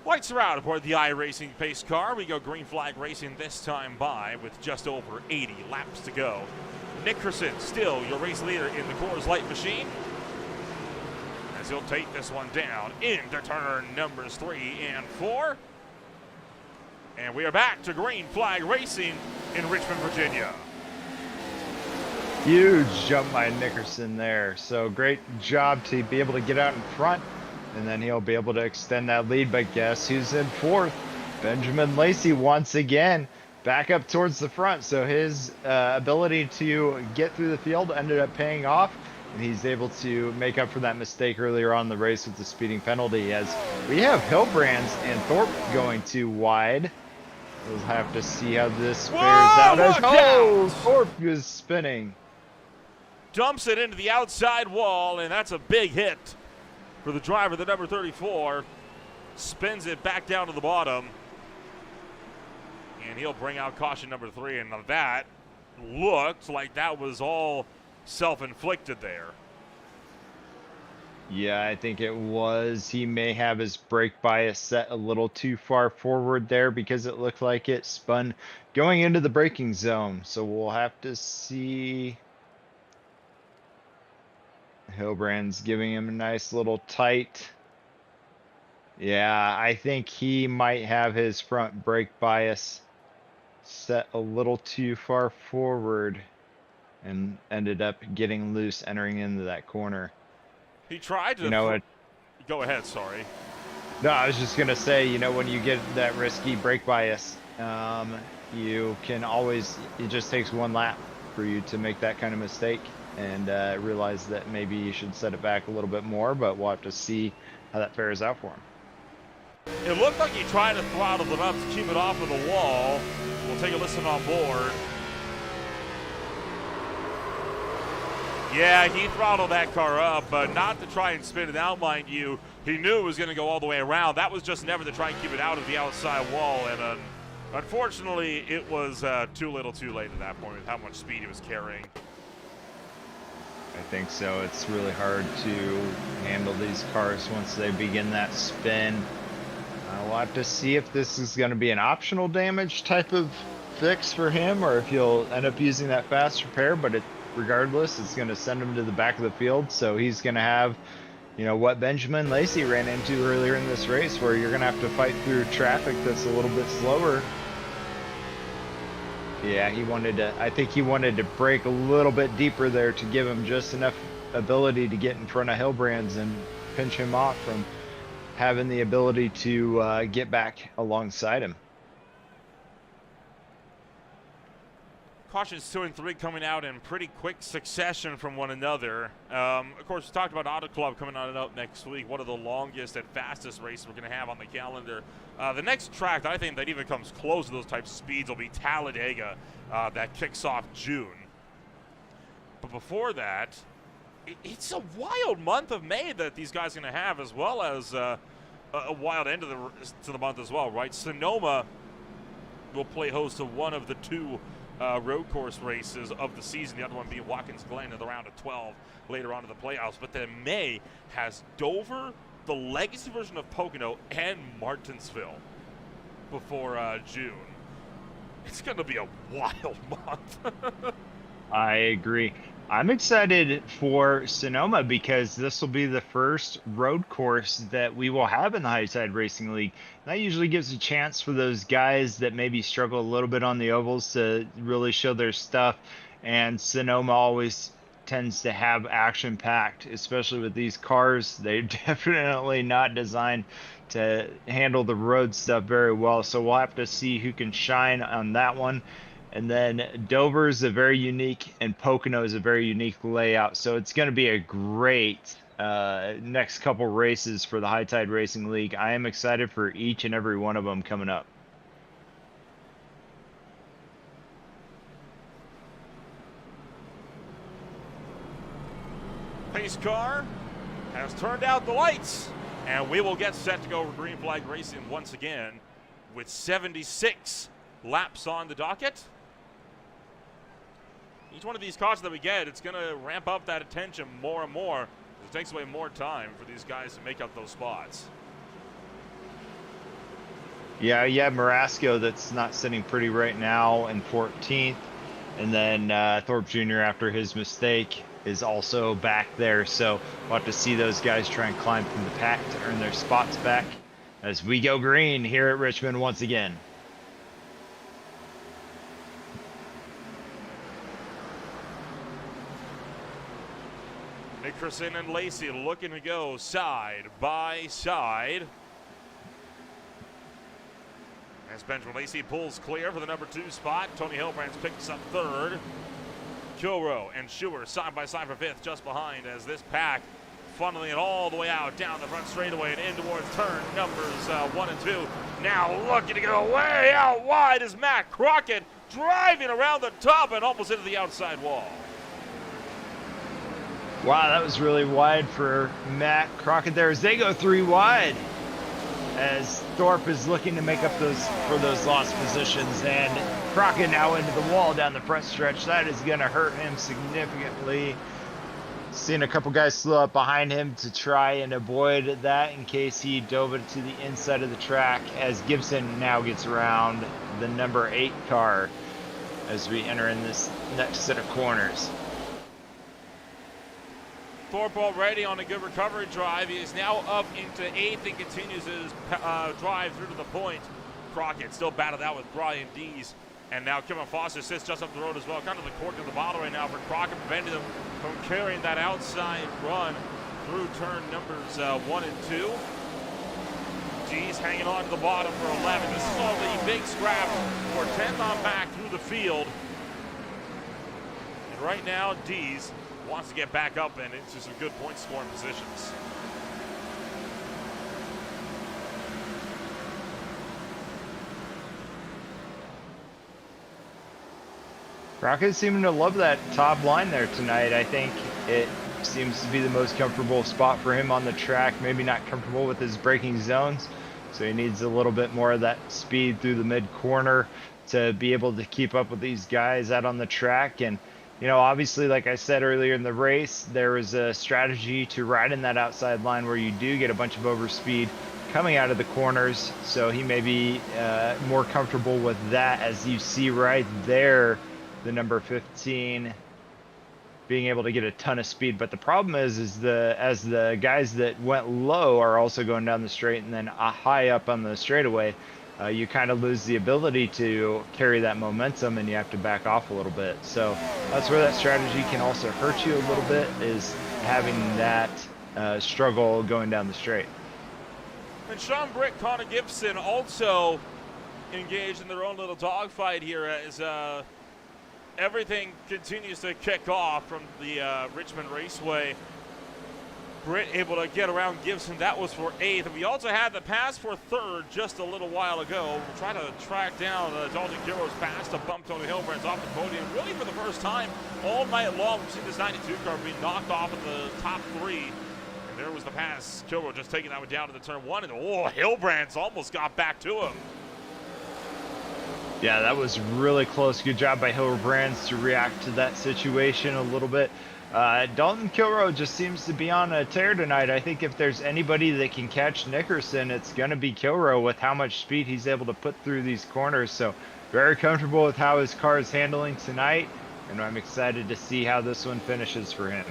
Lights are out aboard the iRacing pace car. We go Green Flag Racing this time by with just over 80 laps to go. Nickerson still your race leader in the Coors Light machine, as he'll take this one down into turn numbers 3 and 4. And we are back to Green Flag Racing in Richmond, Virginia. Huge jump by Nickerson there. So great job to be able to get out in front and then he'll be able to extend that lead. But guess who's in fourth? Benjamin Lacey once again back up towards the front. So his ability to get through the field ended up paying off, and he's able to make up for that mistake earlier on in the race with the speeding penalty, as we have Hillbrands and Thorpe going too wide. We'll have to see how this fares out. As Thorpe is spinning. Dumps it into the outside wall, and that's a big hit for the driver, the number 34. Spins it back down to the bottom, and he'll bring out caution number 3, and that looked like that was all self-inflicted there. Yeah, I think it was. He may have his brake bias set a little too far forward there, because it looked like it spun going into the braking zone. So we'll have to see. Hillbrand's giving him a nice little tight. Yeah, I think he might have his front brake bias set a little too far forward and ended up getting loose entering into that corner. He tried to. You know what? Go ahead, sorry. No, I was just gonna say, you know, when you get that risky brake bias, you can always, it just takes one lap for you to make that kind of mistake, and realize that maybe you should set it back a little bit more, but we'll have to see how that fares out for him. It looked like he tried to throttle it up to keep it off of the wall. We'll take a listen on board. Yeah, he throttled that car up, but not to try and spin it out, mind you. He knew it was going to go all the way around. That was just never to try and keep it out of the outside wall, and unfortunately, it was too little too late at that point with how much speed he was carrying. I think so. It's really hard to handle these cars once they begin that spin. We'll have to see if this is going to be an optional damage type of fix for him, or if he'll end up using that fast repair, but regardless, it's going to send him to the back of the field. So he's going to have, you know, what Benjamin Lacey ran into earlier in this race, where you're going to have to fight through traffic that's a little bit slower. Yeah, I think he wanted to break a little bit deeper there to give him just enough ability to get in front of Hillbrands and pinch him off from having the ability to get back alongside him. Cautions 2 and 3 coming out in pretty quick succession from one another. Of course, we talked about Auto Club coming on out next week. One of the longest and fastest races we're going to have on the calendar. The next track that I think that even comes close to those types of speeds will be Talladega. That kicks off June. But before that, it's a wild month of May that these guys are going to have, as well as a wild end to the month as well, right? Sonoma will play host to one of the two road course races of the season, the other one being Watkins Glen in the round of 12 later on in the playoffs. But then May has Dover, the legacy version of Pocono, and Martinsville before June. It's going to be a wild month. I agree. I'm excited for Sonoma because this will be the first road course that we will have in the High Tide Racing League. That usually gives a chance for those guys that maybe struggle a little bit on the ovals to really show their stuff. And Sonoma always tends to have action packed, especially with these cars. They're definitely not designed to handle the road stuff very well. So we'll have to see who can shine on that one. And then Dover is a very unique, and Pocono is a very unique layout. So it's going to be a great next couple races for the High Tide Racing League. I am excited for each and every one of them coming up. Pace car has turned out the lights, and we will get set to go over green flag racing once again with 76 laps on the docket. Each one of these cautions that we get, it's going to ramp up that attention more and more. It takes away more time for these guys to make up those spots. Yeah, Marasco that's not sitting pretty right now in 14th. And then Thorpe Jr., after his mistake, is also back there. So we'll have to see those guys try and climb from the pack to earn their spots back as we go green here at Richmond once again. Nickerson and Lacey looking to go side by side. As Benjamin Lacey pulls clear for the number 2 spot. Tony Hilbrands picks up 3rd. Kilrow and Schuer side by side for 5th, just behind, as this pack funneling it all the way out down the front straightaway and in towards turn numbers 1 and 2. Now looking to go way out wide is Matt Crockett, driving around the top and almost into the outside wall. Wow, that was really wide for Matt Crockett there as they go 3 wide. As Thorpe is looking to make up those lost positions, and Crockett now into the wall down the front stretch. That is going to hurt him significantly. Seeing a couple guys slow up behind him to try and avoid that in case he dove it to the inside of the track, as Gibson now gets around the number 8 car as we enter in this next set of corners. Thorpe already on a good recovery drive. He is now up into 8th and continues his drive through to the point. Crockett still battled out with Brian Dees. And now Kevin Foster sits just up the road as well. Kind of the cork of the bottle right now for Crockett, preventing him from carrying that outside run through turn numbers 1 and 2. Dees hanging on to the bottom for 11. This is all the big scrap for 10th on back through the field. And right now, Dees wants to get back up and into some good point scoring positions. Crockett seeming to love that top line there tonight. I think it seems to be the most comfortable spot for him on the track. Maybe not comfortable with his braking zones, so he needs a little bit more of that speed through the mid corner to be able to keep up with these guys out on the track. And you know, obviously, like I said earlier in the race, there is a strategy to ride in that outside line where you do get a bunch of overspeed coming out of the corners. So he may be more comfortable with that, as you see right there, the number 15 being able to get a ton of speed. But the problem is as the guys that went low are also going down the straight and then high up on the straightaway, you kind of lose the ability to carry that momentum and you have to back off a little bit. So that's where that strategy can also hurt you a little bit, is having that struggle going down the straight. And Sean Brick, Connor Gibson also engaged in their own little dogfight here as everything continues to kick off from the Richmond Raceway. Britt able to get around Gibson. That was for 8th. And we also had the pass for 3rd just a little while ago. We'll try to track down Dalton Kiro's pass to bump Tony Hilbrands off the podium. Really for the first time all night long, we've seen this 92 car being knocked off of the top 3. And there was the pass. Kilrow just taking that one down to the turn 1. And Hilbrands almost got back to him. Yeah, that was really close. Good job by Hilbrands to react to that situation a little bit. Dalton Kilrow just seems to be on a tear tonight. I think if there's anybody that can catch Nickerson, it's going to be Kilrow with how much speed he's able to put through these corners. So very comfortable with how his car is handling tonight, and I'm excited to see how this one finishes for him.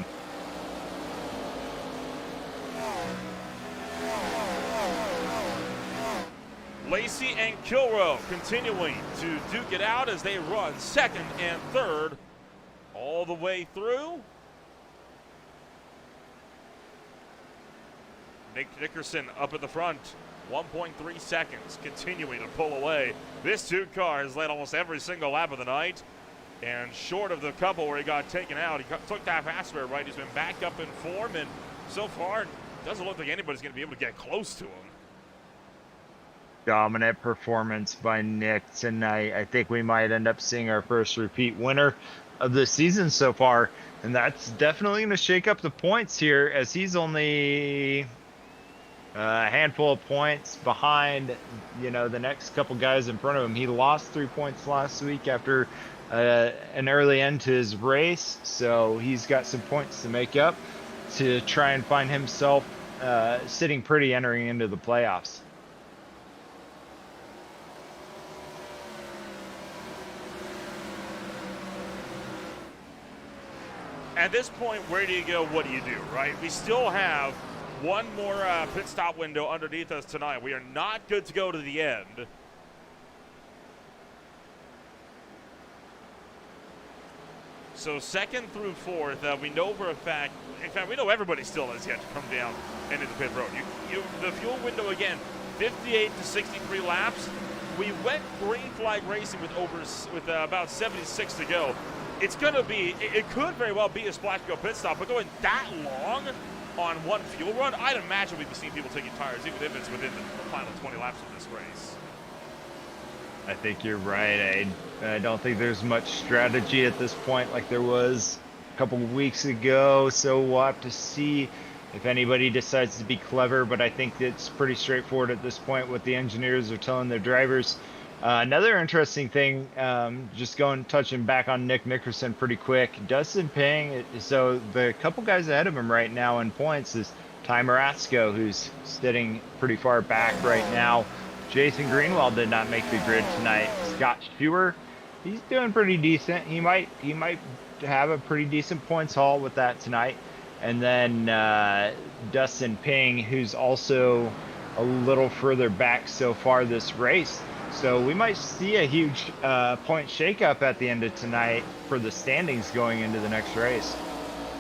Lacey and Kilrow continuing to duke it out as they run 2nd and 3rd all the way through. Nick Nickerson up at the front, 1.3 seconds, continuing to pull away. This 2 car has led almost every single lap of the night, and short of the couple where he got taken out, he took that fastware right. He's been back up in form, and so far, it doesn't look like anybody's going to be able to get close to him. Dominant performance by Nick tonight. I think we might end up seeing our first repeat winner of the season so far, and that's definitely going to shake up the points here, as he's only a handful of points behind, you know, the next couple guys in front of him. He lost 3 points last week after an early end to his race, so he's got some points to make up to try and find himself sitting pretty entering into the playoffs. At this point, where do you go? What do you do, right? We still have one more pit stop window underneath us tonight. We are not good to go to the end. So second through fourth, we know for a fact. In fact, we know everybody still has yet to come down into the pit road. The fuel window again, 58 to 63 laps. We went green flag racing with about 76 to go. It's gonna be. It could very well be a splash go pit stop, but going that long on one fuel run, I'd imagine we'd be seeing people taking tires, even if it's within the final 20 laps of this race. I think you're right. I don't think there's much strategy at this point like there was a couple of weeks ago. So we'll have to see if anybody decides to be clever. But I think it's pretty straightforward at this point what the engineers are telling their drivers. Another interesting thing, just touching back on Nick Nickerson pretty quick. Dustin Ping, so the couple guys ahead of him right now in points is Ty Marasco, who's sitting pretty far back right now. Jason Greenwell did not make the grid tonight. Scott Schuer, he's doing pretty decent. He might have a pretty decent points haul with that tonight. And then Dustin Ping, who's also a little further back so far this race. So we might see a huge point shakeup at the end of tonight for the standings going into the next race.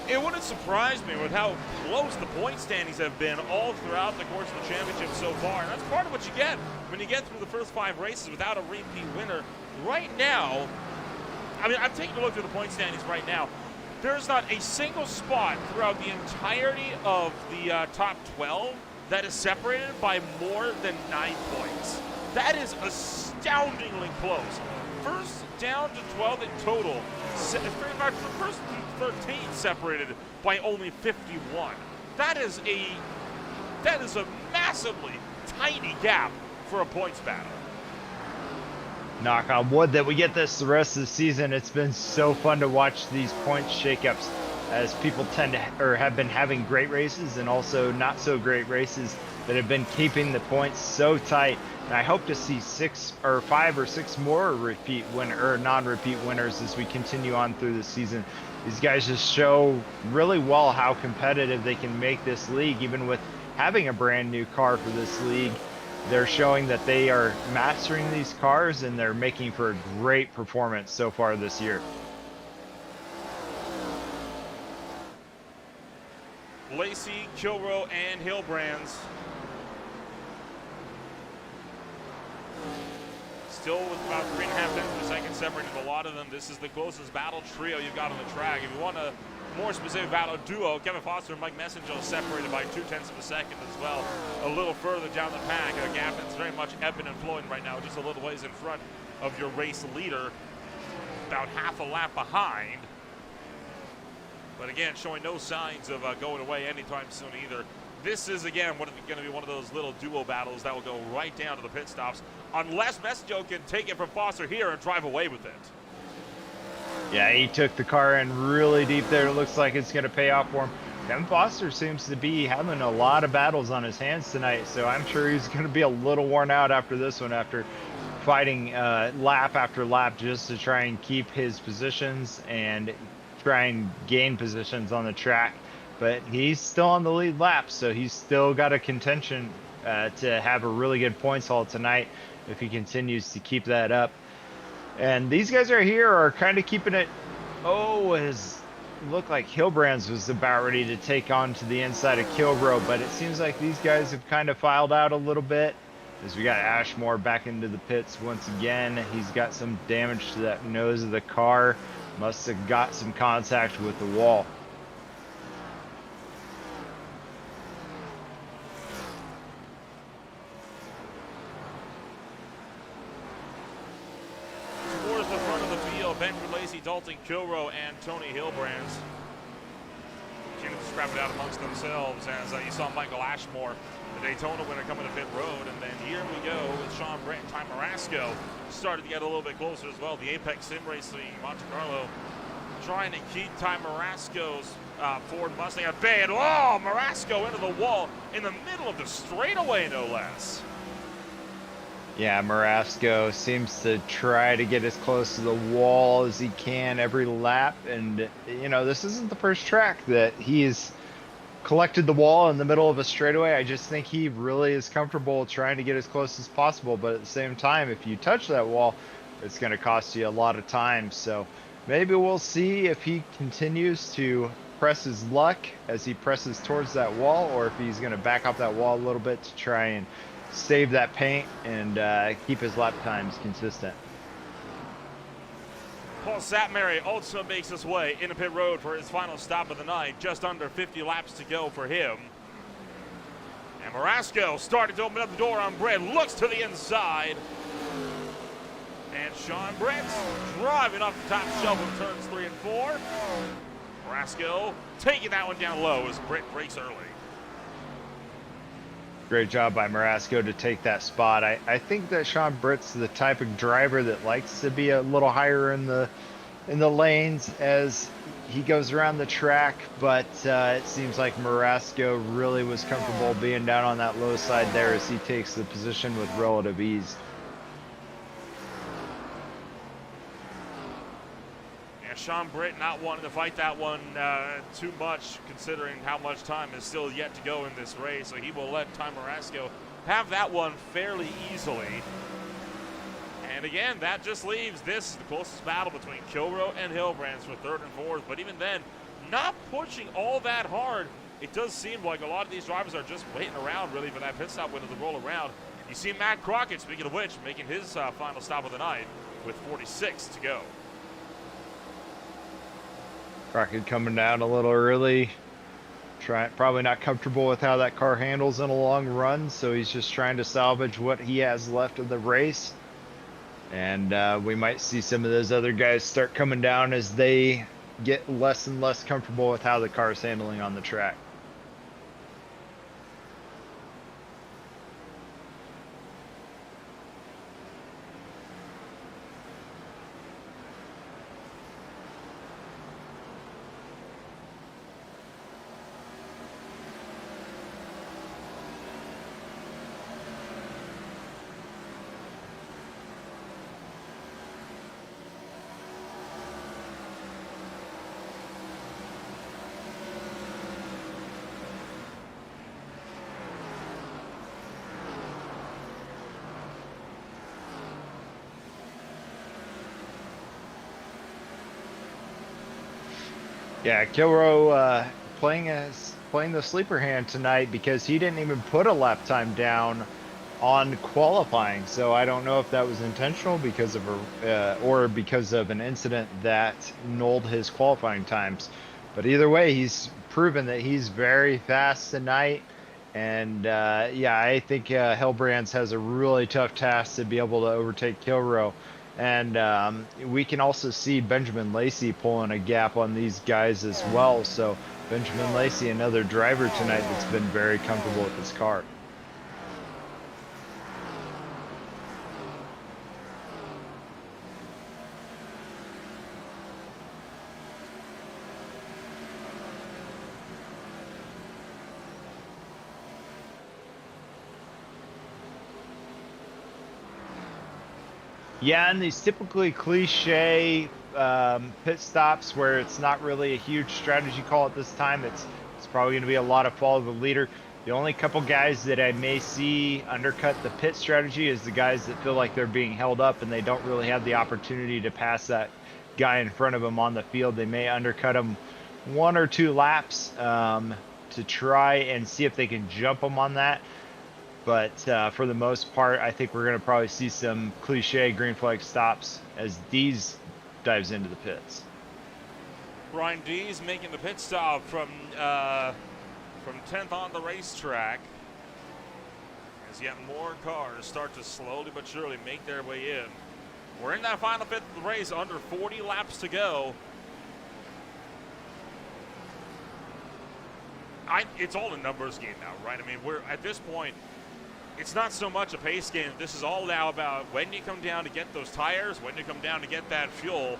It wouldn't surprise me with how close the point standings have been all throughout the course of the championship so far. And that's part of what you get when you get through the first 5 races without a repeat winner. Right now, I mean, I'm taking a look through the point standings right now. There's not a single spot throughout the entirety of the top 12 that is separated by more than 9 points. That is astoundingly close. First down to 12 in total. The first 13 separated by only 51. That is a massively tiny gap for a points battle. Knock on wood that we get this the rest of the season. It's been so fun to watch these points shakeups as people have been having great races and also not so great races that have been keeping the points so tight. And I hope to see 5 or 6 more non-repeat winners as we continue on through the season. These guys just show really well how competitive they can make this league, even with having a brand new car for this league. They're showing that they are mastering these cars and they're making for a great performance so far this year. Lacey, Kilroe, and Hillbrands still with about 3.5 tenths of a second separating a lot of them. This is the closest battle trio you've got on the track. If you want a more specific battle duo, Kevin Foster and Mike Messenger separated by 0.2 of a second as well. A little further down the pack, a gap that's very much ebbing and flowing right now, just a little ways in front of your race leader, about half a lap behind. But again, showing no signs of going away anytime soon either. This is, again, going to be one of those little duo battles that will go right down to the pit stops, unless Messenger can take it from Foster here and drive away with it. Yeah, he took the car in really deep there. It looks like it's going to pay off for him. Kevin Foster seems to be having a lot of battles on his hands tonight, so I'm sure he's going to be a little worn out after this one, after fighting lap after lap just to try and keep his positions and try and gain positions on the track. But he's still on the lead lap, so he's still got a contention to have a really good points haul tonight if he continues to keep that up. And these guys right here are kind of keeping it. It looked like Hillbrands was about ready to take on to the inside of Kilroe, but it seems like these guys have kind of filed out a little bit as we got Ashmore back into the pits once again. He's got some damage to that nose of the car. Must have got some contact with the wall. Towards the front of the field, Benjamin Lacey, Dalton Kilroe, and Tony Hillbrands. Continuing to scrap it out amongst themselves as you saw Michael Ashmore, the Daytona winner, coming to pit road. And then here we go with Sean Brett and Ty Marasco. Started to get a little bit closer as well. The Apex Sim Racing Monte Carlo trying to keep Ty Marasco's Ford Mustang at bay. And Marasco into the wall in the middle of the straightaway, no less. Yeah, Marasco seems to try to get as close to the wall as he can every lap. And, you know, this isn't the first track that he's collected the wall in the middle of a straightaway. I just think he really is comfortable trying to get as close as possible. But at the same time, if you touch that wall, it's going to cost you a lot of time. So Maybe we'll see if he continues to press his luck as he presses towards that wall, or if he's going to back off that wall a little bit to try and save that paint and keep his lap times consistent. Paul Satmary also makes his way into pit road for his final stop of the night. Just under 50 laps to go for him. And Marasco started to open up the door on Britt, looks to the inside. And Sean Britt's driving up the top shelf of turns 3 and 4. Marasco taking that one down low as Britt breaks early. Great job by Marasco to take that spot. I think that Sean Britt's the type of driver that likes to be a little higher in the lanes as he goes around the track, but it seems like Marasco really was comfortable being down on that low side there as he takes the position with relative ease. Sean Britt not wanting to fight that one too much, considering how much time is still yet to go in this race. So he will let Ty Marasco have that one fairly easily. And again, that just leaves this the closest battle between Kilroe and Hillbrands for third and fourth. But even then, not pushing all that hard. It does seem like a lot of these drivers are just waiting around really for that pit stop window to roll around. You see Matt Crockett, speaking of which, making his final stop of the night with 46 to go. Crockett coming down a little early, probably not comfortable with how that car handles in a long run, so he's just trying to salvage what he has left of the race. And we might see some of those other guys start coming down as they get less and less comfortable with how the car is handling on the track. Yeah, Kilroe playing the sleeper hand tonight because he didn't even put a lap time down on qualifying. So I don't know if that was intentional because of or because of an incident that nulled his qualifying times. But either way, he's proven that he's very fast tonight. And yeah, I think Hillbrands has a really tough task to be able to overtake Kilroe. And we can also see Benjamin Lacey pulling a gap on these guys as well. So Benjamin Lacey, another driver tonight that's been very comfortable with his car. Yeah, and these typically cliche pit stops where it's not really a huge strategy call at this time. It's probably going to be a lot of follow the leader. The only couple guys that I may see undercut the pit strategy is the guys that feel like they're being held up and they don't really have the opportunity to pass that guy in front of them on the field. They may undercut him 1 or 2 laps to try and see if they can jump him on that. But for the most part, I think we're going to probably see some cliche green flag stops as Dees dives into the pits. Brian Dees making the pit stop from 10th on the racetrack. As yet more cars start to slowly but surely make their way in. We're in that final fifth of the race, under 40 laps to go. It's all a numbers game now, right? I mean, we're at this point, it's not so much a pace game. This is all now about when you come down to get those tires, when you come down to get that fuel,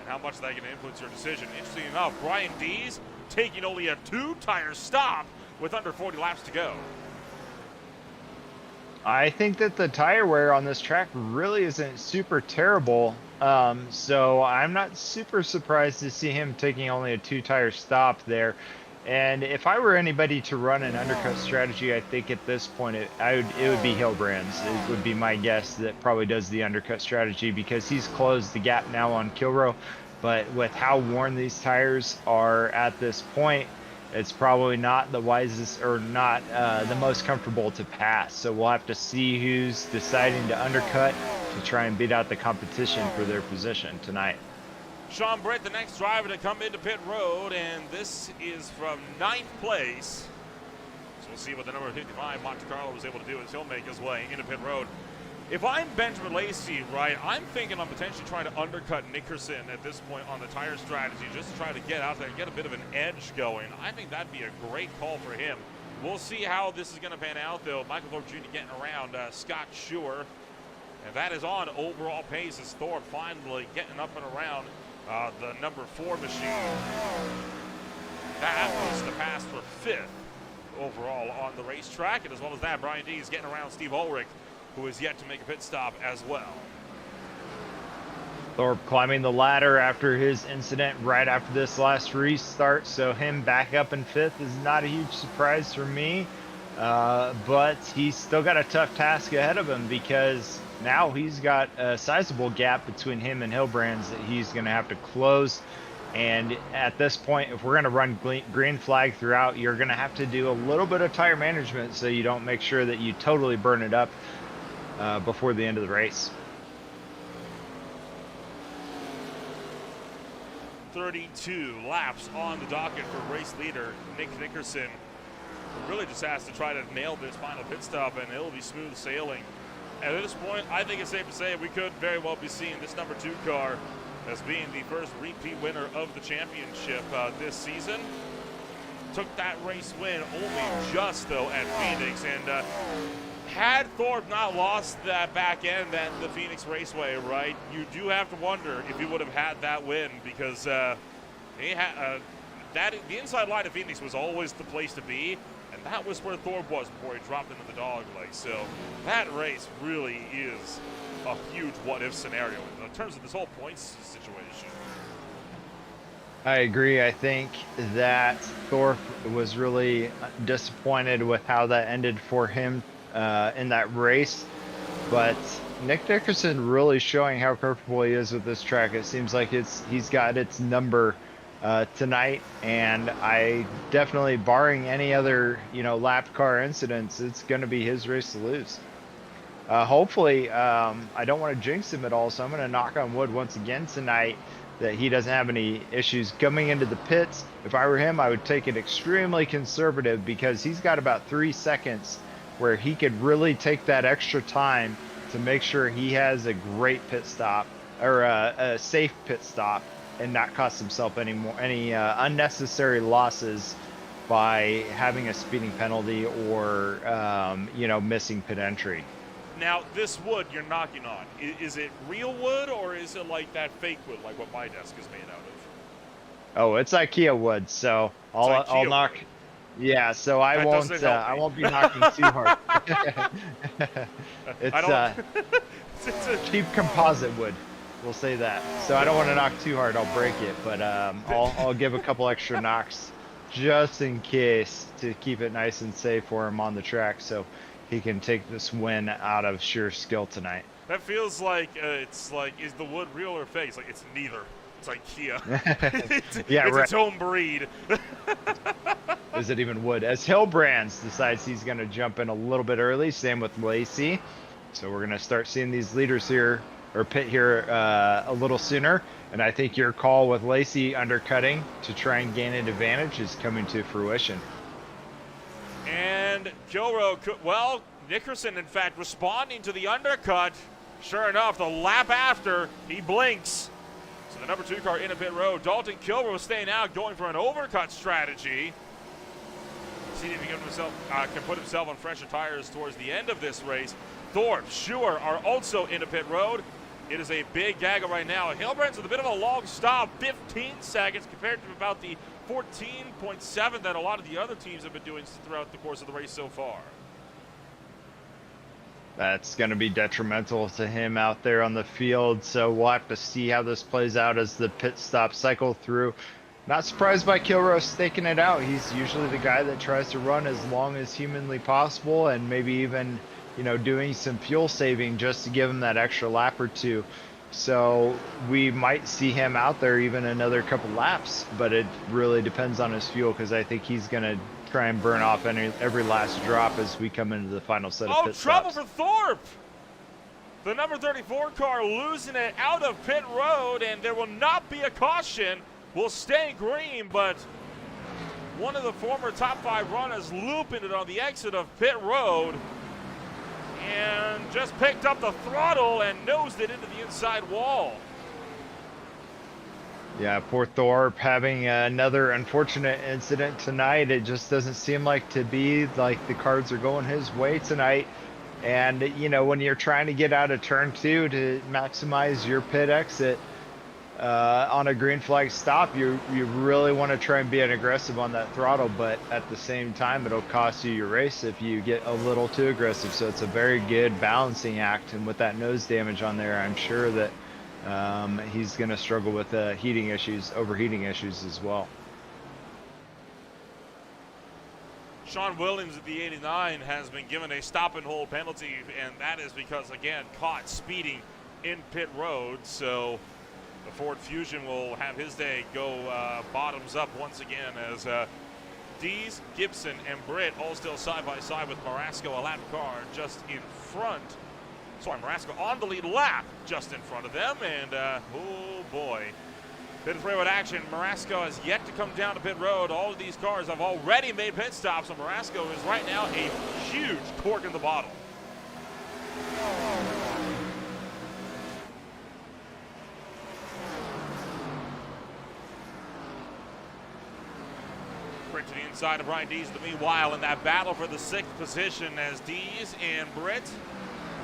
and how much that can influence your decision. Interesting enough, Brian Dees taking only a 2-tire stop with under 40 laps to go. I think that the tire wear on this track really isn't super terrible. So I'm not super surprised to see him taking only a 2-tire stop there. And if I were anybody to run an undercut strategy, I think at this point it would be Hillbrands. It would be my guess that probably does the undercut strategy because he's closed the gap now on Kilroe. but with how worn these tires are at this point, it's probably not the wisest or not the most comfortable to pass. So we'll have to see who's deciding to undercut to try and beat out the competition for their position tonight. Sean Britt, the next driver to come into pit road, and this is from 9th place. So we'll see what the number 55 Monte Carlo was able to do as he'll make his way into pit road. If I'm Benjamin Lacey, right, I'm thinking I'm potentially trying to undercut Nickerson at this point on the tire strategy just to try to get out there and get a bit of an edge going. I think that'd be a great call for him. We'll see how this is going to pan out, though. Michael Thorpe Jr. getting around Scott Schuer. And that is on overall pace as Thorpe finally getting up and around the number 4 machine. That was the pass for 5th overall on the racetrack. And as well as that, Brian D is getting around Steve Ulrich, who is yet to make a pit stop as well. Thorpe climbing the ladder after his incident right after this last restart, so him back up in 5th is not a huge surprise for me, but he's still got a tough task ahead of him because now he's got a sizable gap between him and Hillbrands that he's going to have to close. And at this point, if we're going to run green flag throughout, you're going to have to do a little bit of tire management so you don't make sure that you totally burn it up before the end of the race. 32 laps on the docket for race leader Nick Nickerson, who really just has to try to nail this final pit stop, and it'll be smooth sailing. And at this point, I think it's safe to say we could very well be seeing this number 2 car as being the first repeat winner of the championship this season. Took that race win only just, though, at Phoenix, and had Thorpe not lost that back end at the Phoenix Raceway, right, you do have to wonder if he would have had that win, because he had the inside line of Phoenix was always the place to be, and that was where Thorpe was before he dropped into the dog leg. So that race really is a huge what-if scenario in terms of this whole points situation. I agree. I think that Thorpe was really disappointed with how that ended for him in that race, but Nick Nickerson really showing how comfortable he is with this track. It seems like he's got its number tonight, and I definitely, barring any other lap car incidents, it's going to be his race to lose. Hopefully, I don't want to jinx him at all, so I'm going to knock on wood once again tonight that he doesn't have any issues coming into the pits. If I were him, I would take it extremely conservative, because he's got about 3 seconds where he could really take that extra time to make sure he has a great pit stop, or a safe pit stop, and not cost himself any unnecessary losses by having a speeding penalty or missing pit entry. Now, this wood you're knocking on, is it real wood, or is it like that fake wood, like what my desk is made out of? Oh, it's IKEA wood, so I'll knock. Wood. Yeah, so I won't be knocking too hard. It's a cheap composite wood, we'll say that. So I don't want to knock too hard, I'll break it, but I'll give a couple extra knocks just in case to keep it nice and safe for him on the track, so he can take this win out of sheer skill tonight. That feels like it's like, is the wood real or fake? It's like, it's neither. It's IKEA. it's right. Its own breed. Is it even wood? As Hillbrands decides he's going to jump in a little bit early, same with Lacey. So we're going to start seeing these leaders here, or pit here, a little sooner. And I think your call with Lacey undercutting to try and gain an advantage is coming to fruition. And Kilroe, well, Nickerson, in fact, responding to the undercut. Sure enough, the lap after, he blinks. So the number 2 car in a pit road. Dalton Kilroe staying out, going for an overcut strategy. See if he can put himself on fresher tires towards the end of this race. Thorpe, Schuer are also in a pit road. It is a big gaggle right now. Hillbrand's with a bit of a long stop, 15 seconds compared to about the 14.7 that a lot of the other teams have been doing throughout the course of the race so far. That's going to be detrimental to him out there on the field, so we'll have to see how this plays out as the pit stop cycle through. Not surprised by Kilroe staking it out. He's usually the guy that tries to run as long as humanly possible, and maybe even doing some fuel saving just to give him that extra lap or two. So we might see him out there even another couple laps, but it really depends on his fuel because I think he's going to try and burn off every last drop as we come into the final set of Oh, pit trouble stops. for Thorpe! The number 34 car losing it out of pit road, and there will not be a caution. Will stay green, but one of the former top 5 runners looping it on the exit of pit road and just picked up the throttle and nosed it into the inside wall. Yeah, poor Thorpe having another unfortunate incident tonight. It just doesn't seem like to be like the cards are going his way tonight. And, you know, when you're trying to get out of turn 2 to maximize your pit exit on a green flag stop, you really want to try and be an aggressive on that throttle, but at the same time, it'll cost you your race if you get a little too aggressive. So it's a very good balancing act. And with that nose damage on there, I'm sure that he's going to struggle with overheating issues as well. Sean Williams at the 89 has been given a stop and hold penalty, and that is because, again, caught speeding in pit road. So the Ford Fusion will have his day go bottoms up once again as Dees, Gibson, and Britt all still side by side with Marasco, a lap car just in front. Sorry, Marasco on the lead lap just in front of them, and oh boy. Pit and three-road action. Marasco has yet to come down to pit road. All of these cars have already made pit stops, so Marasco is right now a huge cork in the bottle. Britt to the inside of Brian Dees. Meanwhile, in that battle for the 6th position as Dees and Britt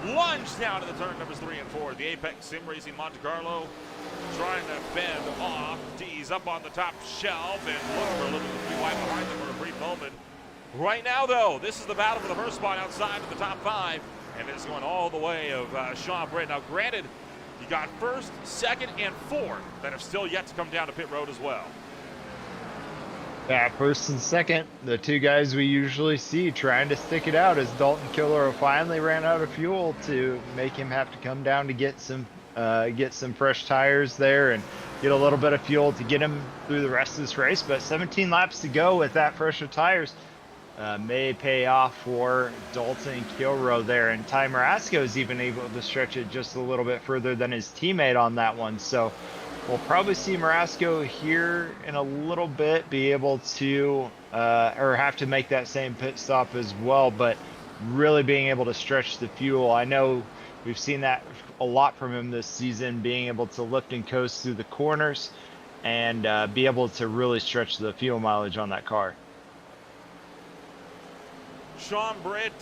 lunge down to the turn numbers 3 and 4. The Apex Sim Racing Monte Carlo trying to bend off. Dees up on the top shelf and look for a little bit of free wide behind them for a brief moment. Right now, though, this is the battle for the first spot outside of the top 5, and it's going all the way of Sean Britt. Now, granted, you got 1st, 2nd, and 4th that have still yet to come down to pit road as well. Yeah, 1st and 2nd, the 2 guys we usually see trying to stick it out as Dalton Killero finally ran out of fuel to make him have to come down to get some fresh tires there and get a little bit of fuel to get him through the rest of this race. But 17 laps to go with that fresh of tires may pay off for Dalton Killero there. And Ty Marasco is even able to stretch it just a little bit further than his teammate on that one. So we'll probably see Marasco here in a little bit be able to, or have to make that same pit stop as well, but really being able to stretch the fuel. I know we've seen that a lot from him this season, being able to lift and coast through the corners and be able to really stretch the fuel mileage on that car. Sean Britt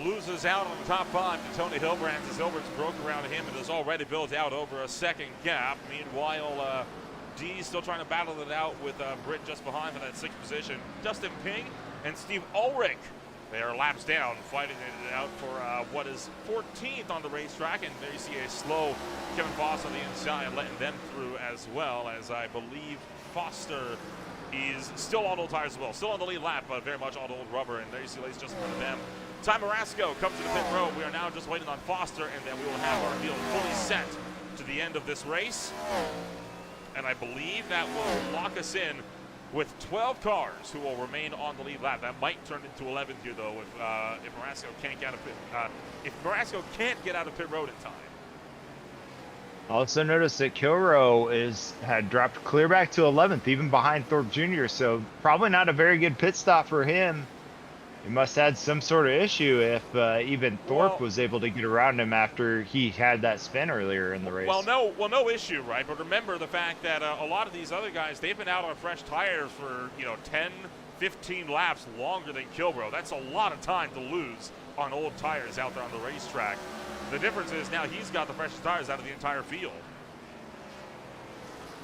loses out on the top 5 to Tony Hilbrand as Hilbert's broke around him and has already built out over a 2nd gap. Meanwhile, Dees still trying to battle it out with Britt just behind for that 6th position. Dustin Ping and Steve Ulrich, they are laps down, fighting it out for what is 14th on the racetrack. And there you see a slow Kevin Foster on the inside, letting them through as well, as I believe Foster is still on old tires as well. Still on the lead lap, but very much on old rubber. And there you see Lace just in front of them. Ty Marasco comes to the pit road. We are now just waiting on Foster, and then we will have our field fully set to the end of this race. And I believe that will lock us in with 12 cars who will remain on the lead lap. That might turn into 11 here, though, if Marasco can't get out of get out of pit road in time. Also notice that Killero had dropped clear back to 11th, even behind Thorpe Jr., so probably not a very good pit stop for him. He must have had some sort of issue if even Thorpe was able to get around him after he had that spin earlier in the race. Well, no issue, right? But remember the fact that a lot of these other guys, they've been out on fresh tires for 10, 15 laps longer than Killebrew. That's a lot of time to lose on old tires out there on the racetrack. The difference is now he's got the freshest tires out of the entire field.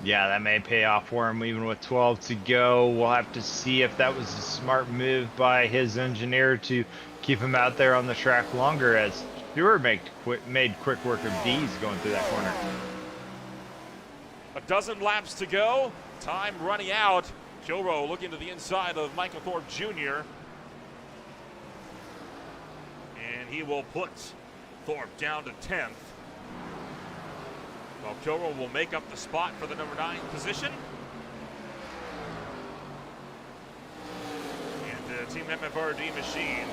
Yeah, that may pay off for him even with 12 to go. We'll have to see if that was a smart move by his engineer to keep him out there on the track longer, as Stewart made quick work of Dees going through that corner. A dozen laps to go. Time running out. Kilroe looking to the inside of Michael Thorpe Jr. And he will put Thorpe down to 10th. Well, Kilrow will make up the spot for the number 9 position. And Team MFRD machine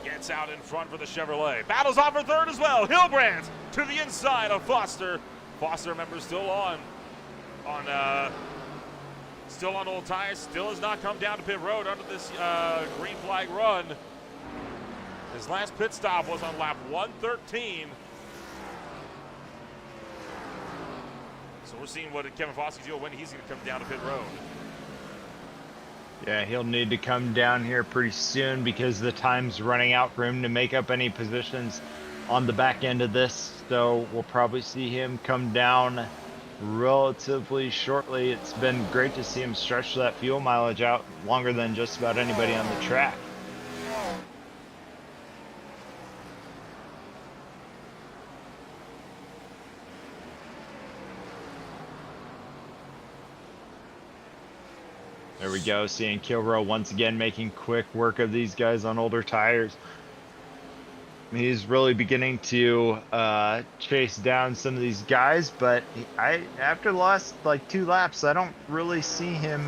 gets out in front for the Chevrolet. Battles off for third as well. Hilbrand to the inside of Foster. Foster, remember, still on old tires. Still has not come down to pit road under this green flag run. His last pit stop was on lap 113. So we're seeing what Kevin Foskey's doing when he's going to come down to pit road. Yeah, he'll need to come down here pretty soon because the time's running out for him to make up any positions on the back end of this. So we'll probably see him come down relatively shortly. It's been great to see him stretch that fuel mileage out longer than just about anybody on the track. There we go, seeing Kilrow once again making quick work of these guys on older tires. He's really beginning to chase down some of these guys, but after the last like 2 laps, I don't really see him.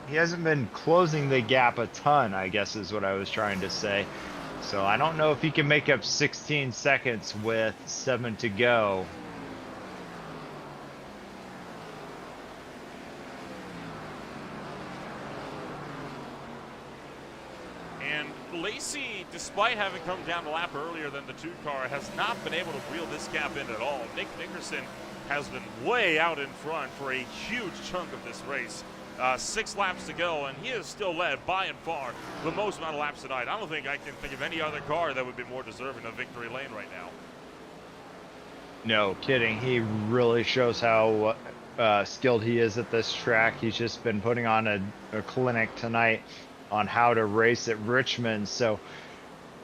He hasn't been closing the gap a ton, I guess is what I was trying to say. So I don't know if he can make up 16 seconds with 7 to go. Lacey, despite having come down a lap earlier than the 2 car, has not been able to reel this gap in at all. Nick Nickerson has been way out in front for a huge chunk of this race. 6 laps to go, and he is still led by and far the most amount of laps tonight. I don't think I can think of any other car that would be more deserving of victory lane right now. No kidding. He really shows how skilled he is at this track. He's just been putting on a clinic tonight on how to race at Richmond. So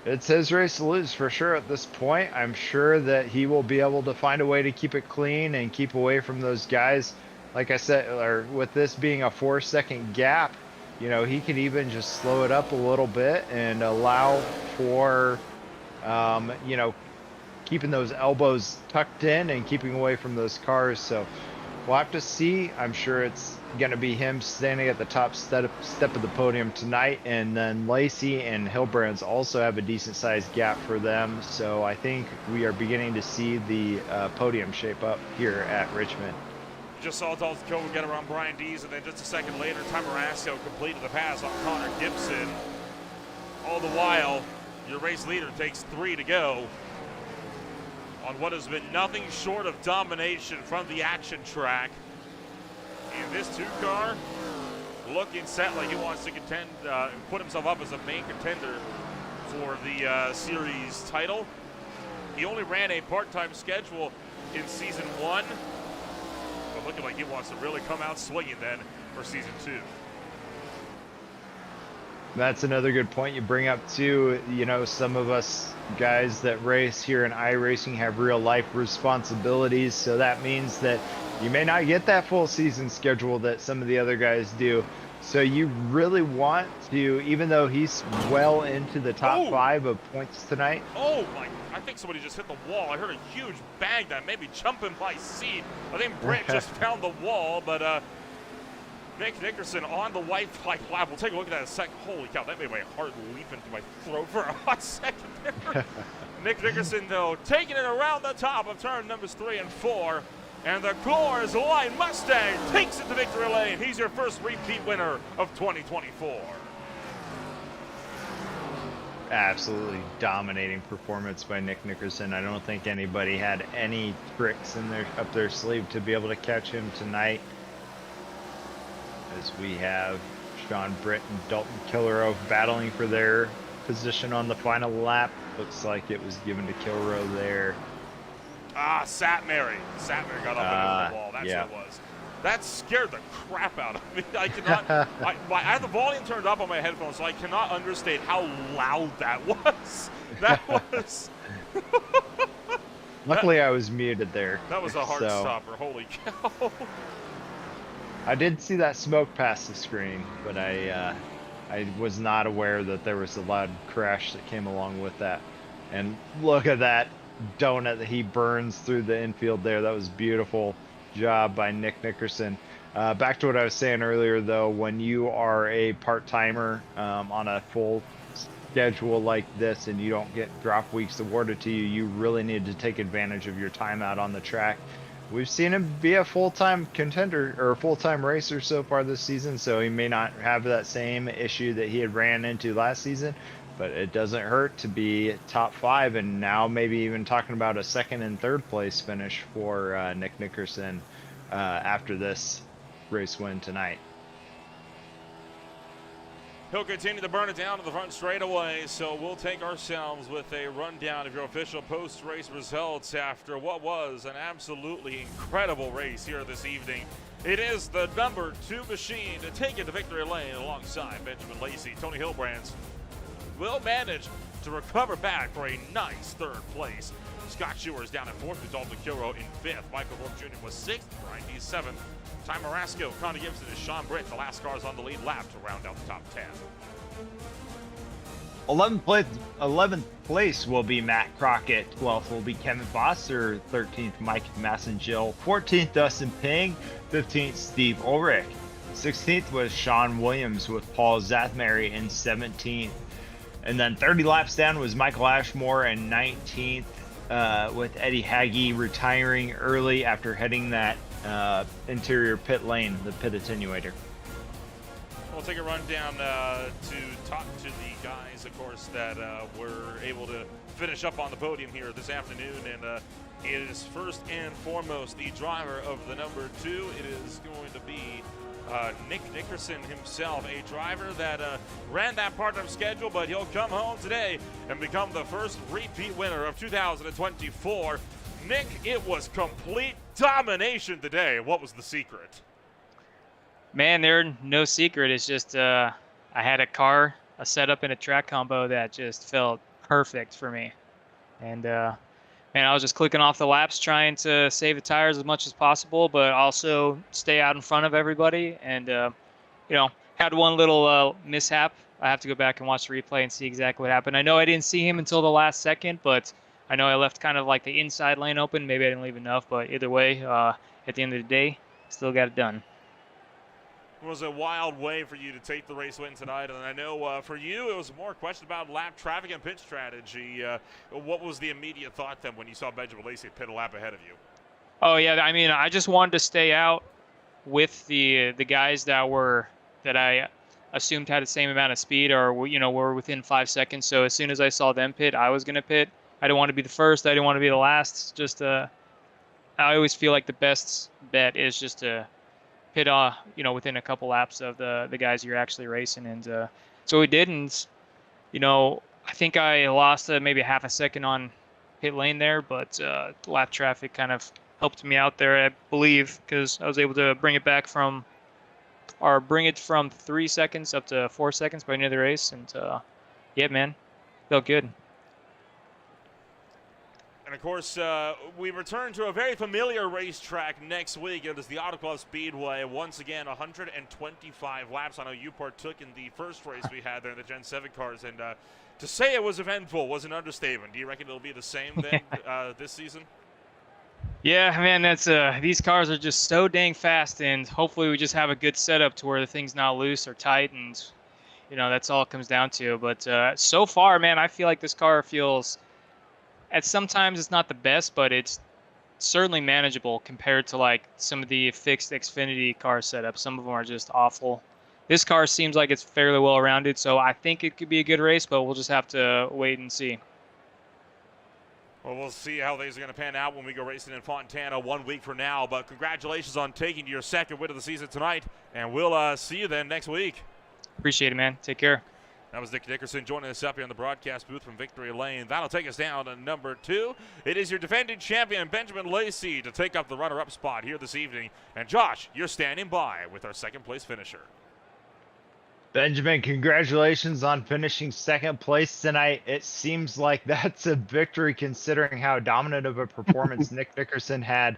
it's his race to lose for sure at this point. I'm sure that he will be able to find a way to keep it clean and keep away from those guys. Like I said, or with this being a 4-second gap, you know, he could even just slow it up a little bit and allow for, you know, keeping those elbows tucked in and keeping away from those cars. So we'll have to see. I'm sure it's going to be him standing at the top step of the podium tonight, and then Lacey and Hilbrands also have a decent sized gap for them. So I think we are beginning to see the podium shape up here at Richmond. Just saw Dalton Cole get around Brian Dees, and then just a second later, Tom Marasco completed the pass on Connor Gibson. All the while, your race leader takes 3 to go on what has been nothing short of domination from the action track. And this 2 car looking set like he wants to contend and put himself up as a main contender for the series title. He only ran a part-time schedule in season 1, but looking like he wants to really come out swinging then for season 2. That's another good point you bring up too. You know, some of us guys that race here in iRacing have real life responsibilities, so that means that you may not get that full season schedule that some of the other guys do. So you really want to, even though he's well into the top 5 of points tonight. Oh my, I think somebody just hit the wall. I heard a huge bang that made me jump in my seat. I think Britt just found the wall, but Nick Nickerson on the white flag lap. We'll take a look at that in a second. Holy cow, that made my heart leap into my throat for a hot second there. Nick Nickerson, though, taking it around the top of turn numbers 3 and 4. And the Coors Light Mustang takes it to victory lane. He's your first repeat winner of 2024. Absolutely dominating performance by Nick Nickerson. I don't think anybody had any tricks in up their sleeve to be able to catch him tonight. As we have Sean Britt and Dalton Kilrow battling for their position on the final lap. Looks like it was given to Kilrow there. Satmary. Satmary got up and over the wall. That's what it was. That scared the crap out of me. I cannot. I had the volume turned up on my headphones, so I cannot understate how loud that was. That was. Luckily, I was muted there. That was a hard stopper. Holy cow. I did see that smoke pass the screen, but I was not aware that there was a loud crash that came along with that. And look at that donut that he burns through the infield there. That was beautiful. job by Nick Nickerson. Back to what I was saying earlier, though, when you are a part-timer on a full schedule like this and you don't get drop weeks awarded to you, you really need to take advantage of your time out on the track. We've seen him be a full-time contender or a full-time racer so far this season, so he may not have that same issue that he had ran into last season, but it doesn't hurt to be top 5, and now maybe even talking about a second and third place finish for Nick Nickerson after this race win tonight. He'll continue to burn it down to the front straightaway, so we'll take ourselves with a rundown of your official post-race results after what was an absolutely incredible race here this evening. It is the number 2 machine to take it to victory lane alongside Benjamin Lacey. Tony Hilbrands will manage to recover back for a nice 3rd place. Scott Shewer is down at 4th, with Dalton Kilrow in 5th. Michael Thorpe Jr. was 6th, Brian D. 7th. Ty Marasco, Connor Gibson, and Sean Britt, the last cars on the lead lap to round out the top 10. 11th place will be Matt Crockett. 12th will be Kevin Foster. 13th, Mike Massengill. 14th, Dustin Ping. 15th, Steve Ulrich. 16th was Sean Williams with Paul Zathmary in 17th. And then 30 laps down was Michael Ashmore in 19th, with Eddie Hagee retiring early after heading that interior pit lane, the pit attenuator. We'll take a rundown to talk to the guys, of course, that were able to finish up on the podium here this afternoon. And it is first and foremost the driver of the number 2. It is going to be Nick Nickerson himself, a driver that ran that part-time schedule, but he'll come home today and become the first repeat winner of 2024. Nick, it was complete domination today. What was the secret? Man, there's no secret. It's just I had a setup and a track combo that just felt perfect for me. And man, I was just clicking off the laps, trying to save the tires as much as possible, but also stay out in front of everybody. And had one little mishap. I have to go back and watch the replay and see exactly what happened. I know I didn't see him until the last second, but I know I left kind of like the inside lane open. Maybe I didn't leave enough, but either way, at the end of the day, still got it done. It was a wild way for you to take the race win tonight, and I know for you it was more a question about lap traffic and pit strategy. What was the immediate thought then when you saw Benjamin Lacey pit a lap ahead of you? Oh yeah, I mean, I just wanted to stay out with the guys that I assumed had the same amount of speed, or were within 5 seconds. So as soon as I saw them pit, I was gonna pit. I didn't want to be the first. I didn't want to be the last. Just I always feel like the best bet is just to pit within a couple laps of the guys you're actually racing. And so we did, and I think I lost maybe half a second on pit lane there, but lap traffic kind of helped me out there, I believe, because I was able to bring it from 3 seconds up to 4 seconds by the end of the race. And yeah, man, felt good. And of course, we return to a very familiar racetrack next week. It is the Auto Club Speedway. Once again, 125 laps. I know you partook in the first race we had there in the Gen 7 cars, and to say it was eventful was an understatement. Do you reckon it'll be the same then this season? Yeah, man, that's these cars are just so dang fast, and hopefully we just have a good setup to where the thing's not loose or tight, and that's all it comes down to. But so far, man, I feel like this car feels. Sometimes it's not the best, but it's certainly manageable compared to like some of the fixed Xfinity car setups. Some of them are just awful. This car seems like it's fairly well rounded, so I think it could be a good race, but we'll just have to wait and see. Well, we'll see how these are going to pan out when we go racing in Fontana 1 week from now. But congratulations on taking your second win of the season tonight, and we'll see you then next week. Appreciate it, man. Take care. That was Nick Nickerson joining us up here on the broadcast booth from Victory Lane. That'll take us down to number 2. It is your defending champion, Benjamin Lacey, to take up the runner-up spot here this evening. And Josh, you're standing by with our second place finisher. Benjamin, congratulations on finishing second place tonight. It seems like that's a victory considering how dominant of a performance Nick Nickerson had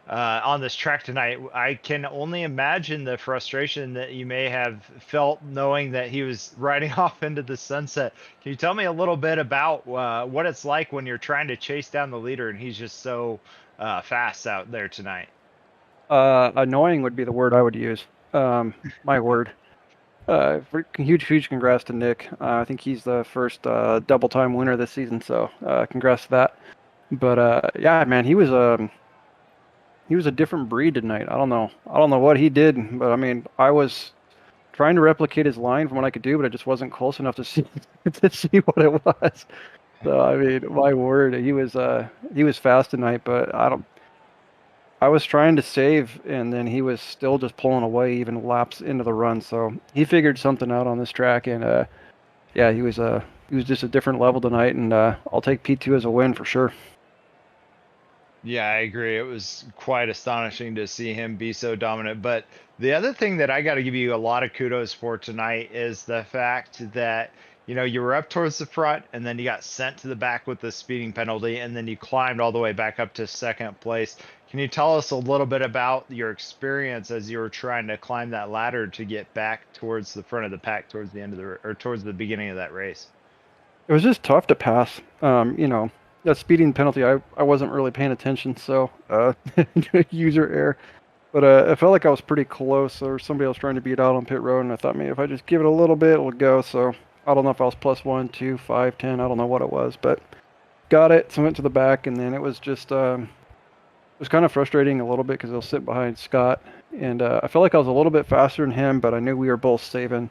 on this track tonight. I can only imagine the frustration that you may have felt knowing that he was riding off into the sunset. Can you tell me a little bit about what it's like when you're trying to chase down the leader and he's just so fast out there tonight? Annoying would be the word I would use. My word. Huge congrats to Nick. I think he's the first double-time winner this season, so congrats to that. But yeah, man, he was a different breed tonight. I don't know what he did, but I mean, I was trying to replicate his line from what I could do, but I just wasn't close enough to see to see what it was. So I mean, my word, he was fast tonight, but I was trying to save, and then he was still just pulling away even laps into the run. So he figured something out on this track, and yeah, he was just a different level tonight, and I'll take P2 as a win for sure. Yeah, I agree. It was quite astonishing to see him be so dominant. But the other thing that I got to give you a lot of kudos for tonight is the fact that, you were up towards the front and then you got sent to the back with the speeding penalty and then you climbed all the way back up to second place. Can you tell us a little bit about your experience as you were trying to climb that ladder to get back towards the front of the pack towards the end of or towards the beginning of that race? It was just tough to pass. That speeding penalty, I wasn't really paying attention, so user error. But it felt like I was pretty close. There was somebody else trying to beat out on pit road, and I thought, maybe if I just give it a little bit, it'll go. So I don't know if I was +1, 2, 5, 10. I don't know what it was, but got it. So I went to the back, and then it was just it was kind of frustrating a little bit because I was sitting behind Scott, and I felt like I was a little bit faster than him, but I knew we were both saving.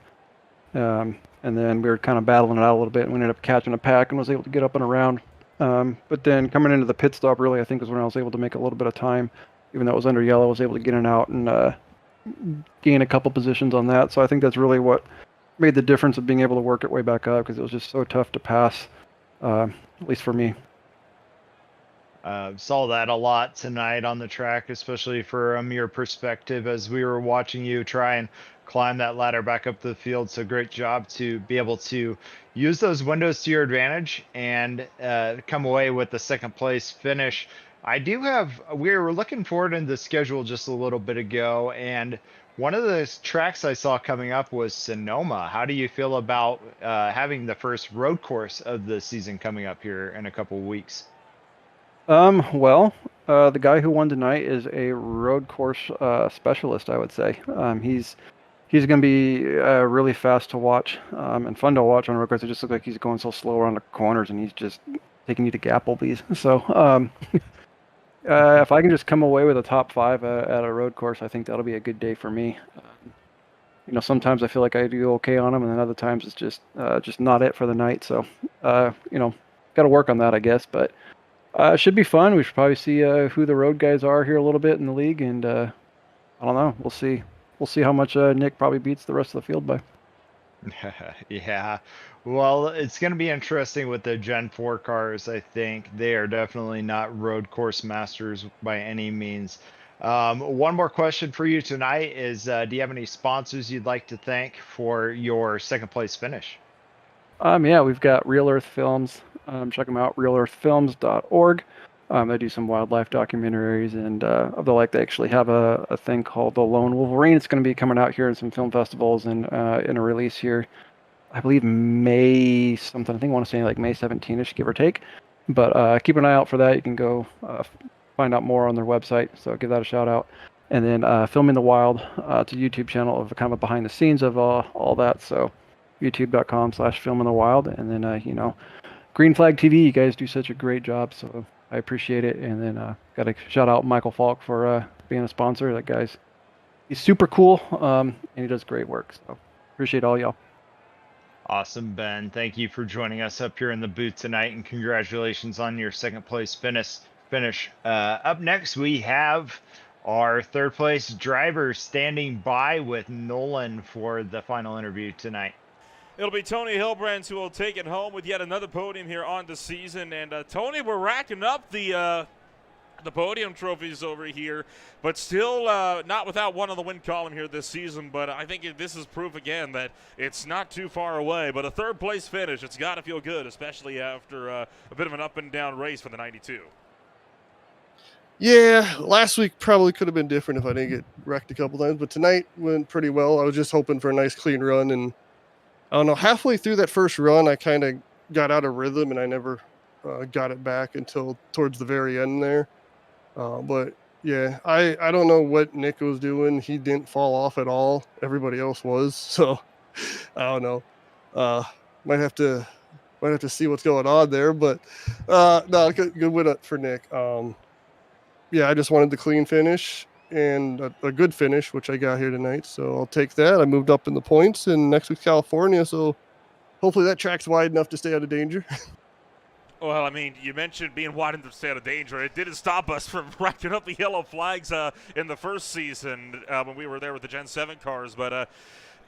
And then we were kind of battling it out a little bit, and we ended up catching a pack and was able to get up and around. But then coming into the pit stop, really, I think was when I was able to make a little bit of time. Even though it was under yellow, I was able to get in and out and gain a couple positions on that. So I think that's really what made the difference of being able to work it way back up, because it was just so tough to pass, at least for me. Saw that a lot tonight on the track, especially from your perspective as we were watching you try and climb that ladder back up the field. So great job to be able to use those windows to your advantage and come away with the second place finish. We were looking forward in the schedule just a little bit ago, and one of the tracks I saw coming up was Sonoma. How do you feel about having the first road course of the season coming up here in a couple of weeks? Well, the guy who won tonight is a road course specialist, I would say. He's going to be really fast to watch and fun to watch on road course. It just looks like he's going so slow around the corners, and he's just taking you to Applebee's. So if I can just come away with a top 5 at a road course, I think that'll be a good day for me. Sometimes I feel like I do okay on them, and then other times it's just not it for the night. So got to work on that, I guess. But it should be fun. We should probably see who the road guys are here a little bit in the league, and I don't know. We'll see. We'll see how much Nick probably beats the rest of the field by. Yeah. Well, it's going to be interesting with the Gen 4 cars. I think they are definitely not road course masters by any means. One more question for you tonight is, do you have any sponsors you'd like to thank for your second place finish? Yeah, we've got Real Earth Films. Check them out, realearthfilms.org. They do some wildlife documentaries and of the like. They actually have a thing called The Lone Wolverine. It's going to be coming out here in some film festivals and in a release here, I believe May something. I think I want to say like May 17ish, give or take. But keep an eye out for that. You can go find out more on their website. So give that a shout out. And then Filming the Wild, it's a YouTube channel of kind of behind the scenes of all that. So youtube.com/filmingthewild. And then Green Flag TV, you guys do such a great job, so I appreciate it. And then got to shout out Michael Falk for being a sponsor. That he's super cool, and he does great work. So appreciate all y'all. Awesome, Ben. Thank you for joining us up here in the booth tonight, and congratulations on your second place finish. Up next, we have our third place driver standing by with Nolan for the final interview tonight. It'll be Tony Hilbrands who will take it home with yet another podium here on the season. And Tony, we're racking up the podium trophies over here, but still not without one on the win column here this season. But I think this is proof again that it's not too far away. But a third place finish, it's got to feel good, especially after a bit of an up and down race for the 92. Yeah, last week probably could have been different if I didn't get wrecked a couple times, but tonight went pretty well. I was just hoping for a nice clean run, and I don't know, halfway through that first run, I kind of got out of rhythm, and I never got it back until towards the very end there. But Yeah, I don't know what Nick was doing. He didn't fall off at all. Everybody else was. So I don't know. Might have to see what's going on there. But no, good win up for Nick. Yeah, I just wanted the clean finish and a good finish, which I got here tonight. So I'll take that. I moved up in the points, and next week's California. So hopefully that track's wide enough to stay out of danger. Well, I mean, you mentioned being wide enough to stay out of danger. It didn't stop us from racking up the yellow flags in the first season when we were there with the Gen 7 cars. But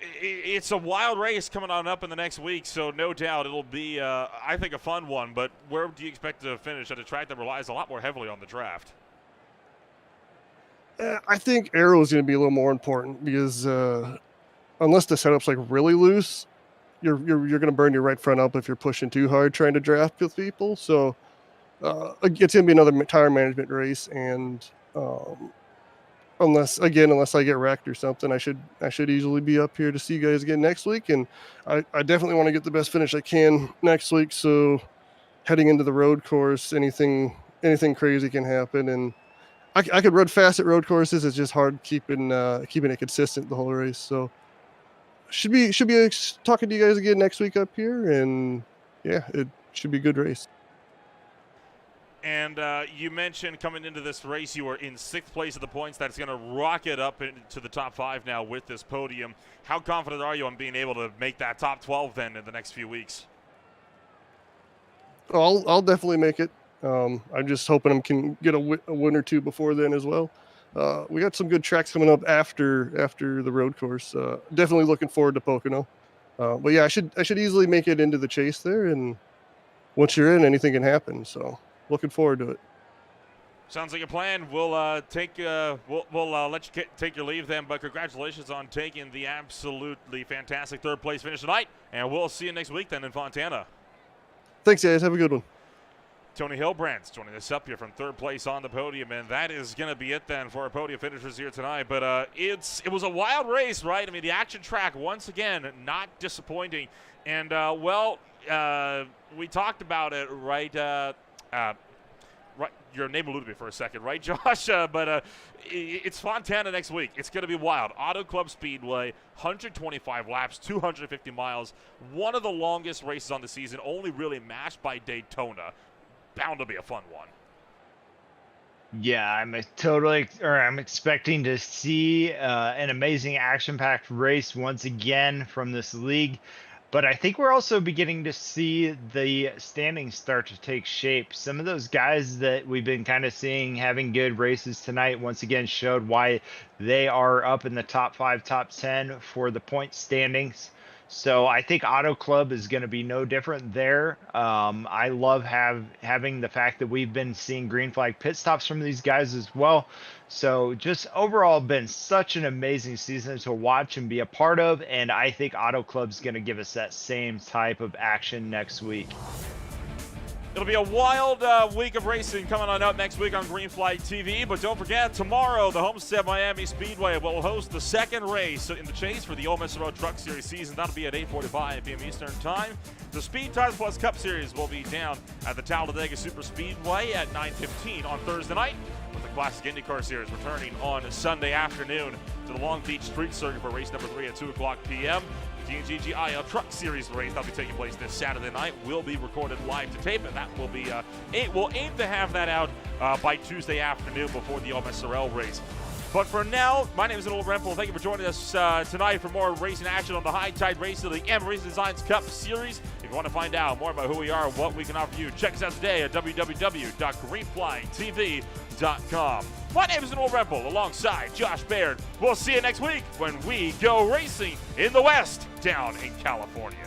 it's a wild race coming on up in the next week, so no doubt it'll be, I think, a fun one. But where do you expect to finish at a track that relies a lot more heavily on the draft? I think aero is going to be a little more important because unless the setup's like really loose, you're going to burn your right front up if you're pushing too hard trying to draft with people. So it's going to be another tire management race, and unless I get wrecked or something, I should easily be up here to see you guys again next week. And I definitely want to get the best finish I can next week. So heading into the road course, anything crazy can happen, and I could run fast at road courses. It's just hard keeping it consistent the whole race. So should be talking to you guys again next week up here, and yeah, it should be a good race. And you mentioned coming into this race, you were in 6th place of the points. That's going to rocket up into the top 5 now with this podium. How confident are you on being able to make that top 12 then in the next few weeks? I'll definitely make it. I'm just hoping I can get a win or two before then as well. We got some good tracks coming up after the road course. Definitely looking forward to Pocono. But yeah, I should easily make it into the chase there. And once you're in, anything can happen. So looking forward to it. Sounds like a plan. We'll let you take your leave then. But congratulations on taking the absolutely fantastic 3rd place finish tonight. And we'll see you next week then in Fontana. Thanks, guys. Have a good one. Tony Hilbrandt's joining us up here from 3rd place on the podium, and that is going to be it then for our podium finishers here tonight. But it was a wild race, right? I mean, the action track, once again, not disappointing. And, we talked about it, right? Right, your name eluded me for a second, right, Josh? But it's Fontana next week. It's going to be wild. Auto Club Speedway, 125 laps, 250 miles. One of the longest races on the season, only really matched by Daytona. Bound to be a fun one. Yeah, I'm expecting to see an amazing action-packed race once again from this league. But I think we're also beginning to see the standings start to take shape. Some of those guys that we've been kind of seeing having good races tonight once again showed why they are up in the top 5, top 10 for the point standings. So I think Auto Club is going to be no different there. I love having the fact that we've been seeing green flag pit stops from these guys as well. So just overall been such an amazing season to watch and be a part of. And I think Auto Club's going to give us that same type of action next week. It'll be a wild week of racing coming on up next week on Green Flag TV. But don't forget, tomorrow, the Homestead Miami Speedway will host the 2nd race in the chase for the Ole Miss Road Truck Series season. That'll be at 8:45 p.m. Eastern Time. The Speed Tires Plus Cup Series will be down at the Talladega Super Speedway at 9:15 on Thursday night, with the Classic IndyCar Series returning on Sunday afternoon to the Long Beach Street Circuit for race number 3 at 2 o'clock p.m. DNGGIL Truck Series race that'll be taking place this Saturday night will be recorded live to tape, and that will be we'll aim to have that out by Tuesday afternoon before the HTRL race. But for now, my name is Noel Rempel. Thank you for joining us tonight for more racing action on the High Tide Race of the M Racing Designs Cup Series. If you want to find out more about who we are and what we can offer you, check us out today at www.greenflytv.com. My name is Noel Rempel alongside Josh Baird. We'll see you next week when we go racing in the West down in California.